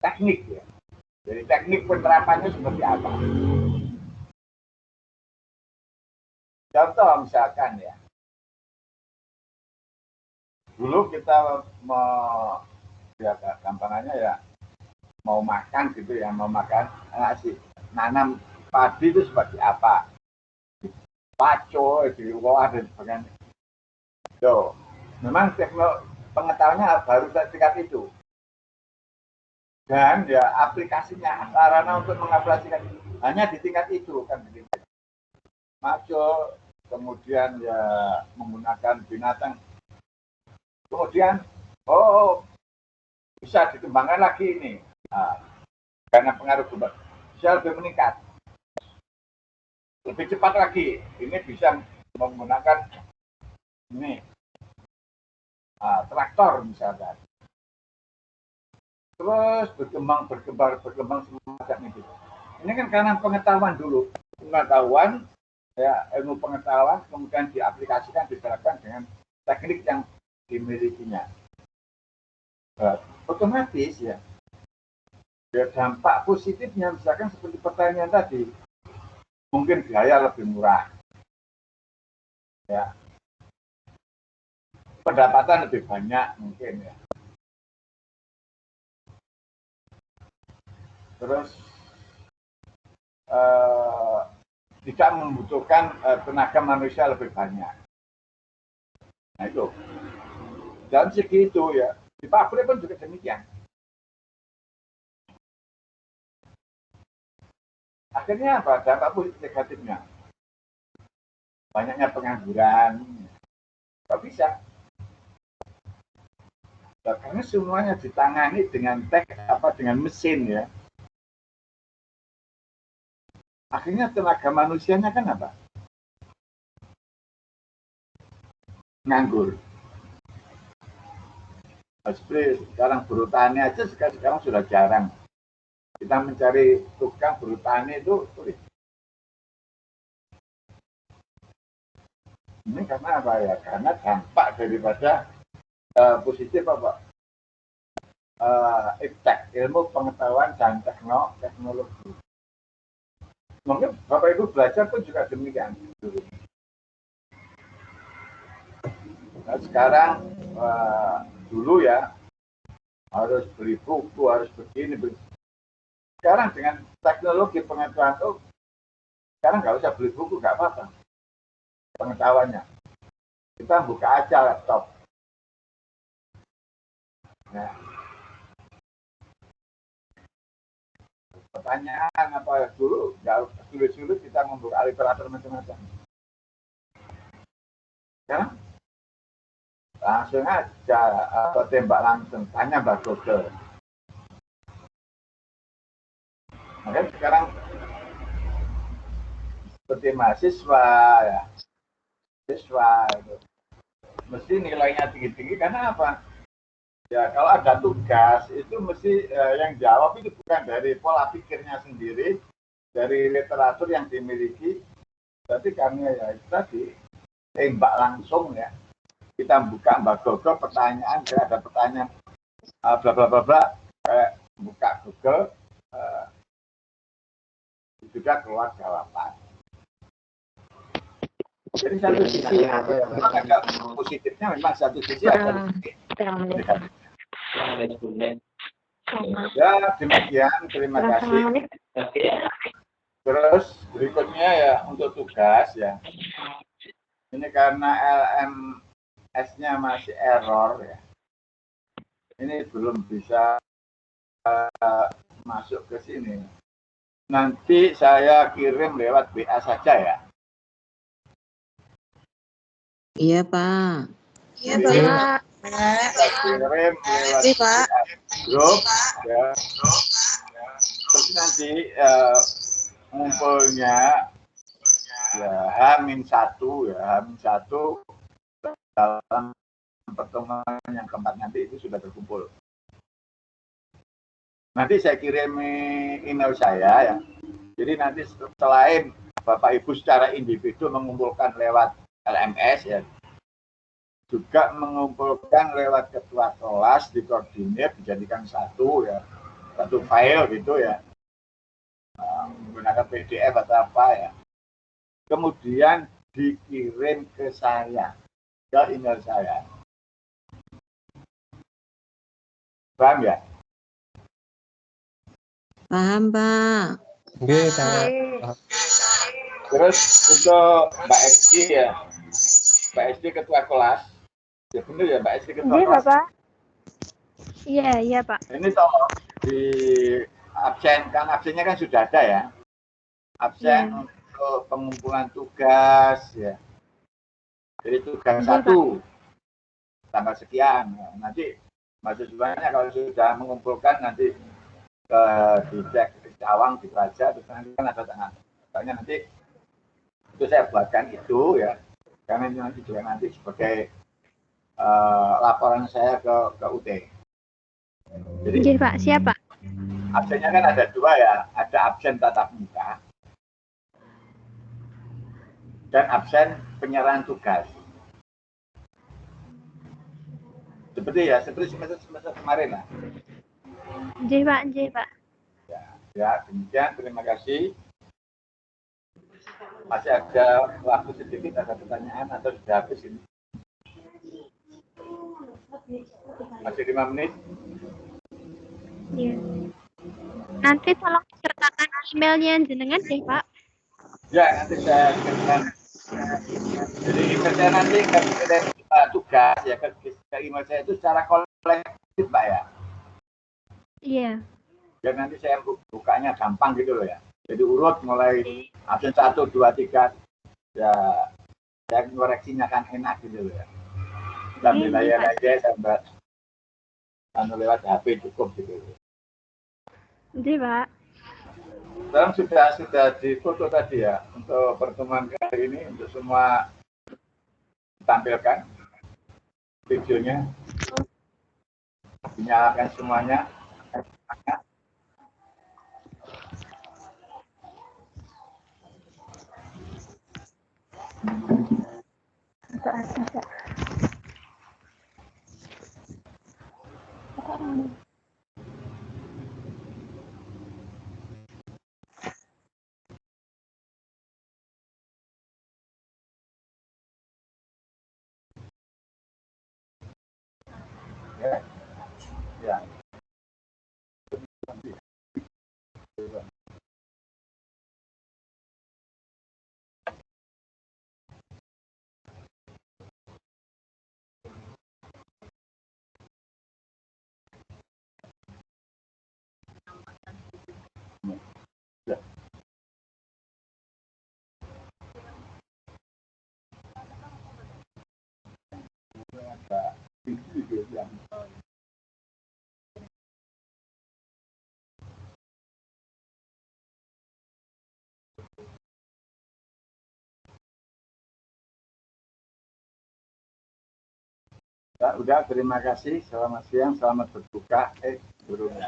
teknik ya. Jadi teknik penerapannya seperti apa? Contoh misalkan ya, dulu kita ya gampangannya ya mau makan gitu ya, mau makan nasi, nanam padi itu seperti apa, paco, di bawah dan sebagainya. So, memang pengetahuannya baru tingkat itu. Dan ya aplikasinya, sarana untuk mengaplikasikan hanya di tingkat itu kan. Maco, kemudian ya menggunakan binatang. Kemudian, oh bisa dikembangkan lagi ini. Nah, karena pengaruh global, bisa lebih meningkat. Lebih cepat lagi, ini bisa menggunakan ini traktor misalkan. Terus berkembang semacam itu. Ini kan karena pengetahuan dulu, pengetahuan ya, ilmu pengetahuan kemudian diaplikasikan, diterapkan dengan teknik yang dimilikinya. Otomatis ya dampak positifnya misalkan seperti pertanian tadi, mungkin biaya lebih murah, ya, pendapatan lebih banyak mungkin ya. Terus tidak membutuhkan tenaga manusia lebih banyak. Nah itu. Dan segi itu ya, di pabrik pun juga demikian. Akhirnya apa? Dampak positif negatifnya. Banyaknya pengangguran. Kok bisa? Nah, karena semuanya ditangani dengan dengan mesin ya. Akhirnya tenaga manusianya kan apa? Nganggur. Seperti sekarang buruh tani aja sekarang sudah jarang. Kita mencari tukang buruh tani itu sulit. Ini karena apa ya? Karena dampak daripada positif apa? Iptek, ilmu pengetahuan dan teknologi. Mungkin Bapak Ibu belajar pun juga demikian. Nah, sekarang dulu ya harus beli buku, harus begini. Sekarang dengan teknologi pengetahuan itu, sekarang nggak usah beli buku, nggak apa-apa. Pengetahuannya, kita buka aja laptop. Nah, pertanyaan apa dulu nggak sulit-sulit kita membuka literatur macam-macam. Sekarang langsung aja tembak langsung, tanya Mbak Google. Makanya sekarang seperti mahasiswa ya, siswa itu mesti nilainya tinggi-tinggi karena apa? Ya kalau ada tugas itu mesti yang jawab itu bukan dari pola pikirnya sendiri, dari literatur yang dimiliki, tapi karena ya itu tadi tembak langsung ya. Kita buka Mbak Google pertanyaan, ada pertanyaan bla bla bla bla, kayak buka Google juga keluar jawaban. Jadi satu sisi ada positifnya, memang satu sisi ada negatifnya. Ya demikian, terima kasih. Terus berikutnya ya untuk tugas ya. Ini karena LMS-nya masih error ya. Ini belum bisa masuk ke sini. Nanti saya kirim lewat WA saja ya. Iya, Pak. Iya, Pak. Kirim lewat grup ya. Terus nanti ngumpulnya ya H-1 ya, H-1 dalam pertemuan yang keempat nanti itu sudah terkumpul. Nanti saya kirim email saya ya. Jadi nanti selain Bapak Ibu secara individu mengumpulkan lewat LMS ya, juga mengumpulkan lewat ketua kelas, dikoordinir, dijadikan satu file gitu ya, menggunakan PDF atau apa ya. Kemudian dikirim ke saya, ke email saya. Paham ya? Paham, Pak. Nggih, Pak. Terus untuk Mbak Esti ya, Mbak Esti ketua kelas. Ya benar ya, Mbak Esti ketua Iya, kelas. Bapak. Iya, Pak. Ini tolong di absen, kan absennya kan sudah ada ya. Absen untuk pengumpulan tugas ya. Jadi tugas 1 tanggal sekian. Ya. Nanti mahasiswanya kalau sudah mengumpulkan nanti dicek di Cawang, di Praja, terus nanti kan ada tanggalnya nanti itu saya buatkan itu ya. Karena ini nanti juga nanti sebagai laporan saya ke UT. Jadi Pak, siap Pak. Absennya kan ada 2 ya, ada absen tatap muka dan absen penyerahan tugas. Seperti semester kemarin lah. Pak. Ya, demikian, terima kasih. Masih ada waktu sedikit, ada pertanyaan atau sudah habis ini? Masih 5 menit? Iya. Nanti tolong sertakan emailnya jenengan deh, Pak. Ya, nanti saya kirimkan. Jadi saya nanti kirim tugas ya ke email saya itu secara kolektif, Pak ya. Iya. Dan nanti saya bukanya gampang gitu loh ya. Jadi urut mulai absen 1, 2, 3 ya saya koreksinya kan enak gitu loh ya. Sambil layar-layar sambil lewat HP cukup gitu. Iya, Pak. Dan sudah difoto tadi ya untuk pertemuan kali ini untuk semua ditampilkan videonya, dinyalakan semuanya. Ya. Udah, terima kasih. Selamat siang, selamat berbuka. Gurunya.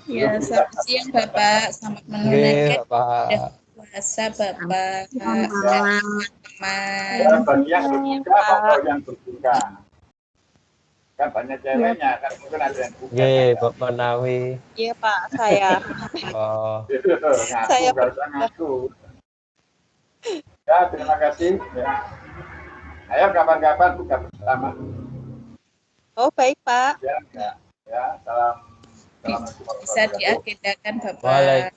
Ya, selamat siang Bapak. Selamat menunaikan puasa Bapak. Ya, bagi yang berbuka, Bapak yang berbuka. Kan banyak ceweknya, kan mungkin ada yang buka. Iya, Bapak Menawi. Iya Pak, saya. Oh. Saya ngaku. Ya, terima kasih. Ya. Ayo kapan-kapan buka bersama. Oh baik Pak. Ya, salam. Bisa diagendakan Bapak.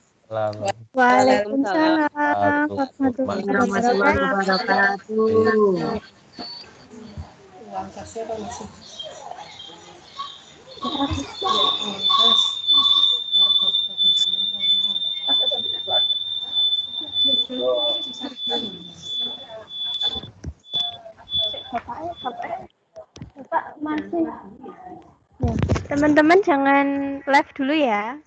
Waalaikumsalam warahmatullahi wabarakatuh. Bapak masih. Teman-teman jangan live dulu ya.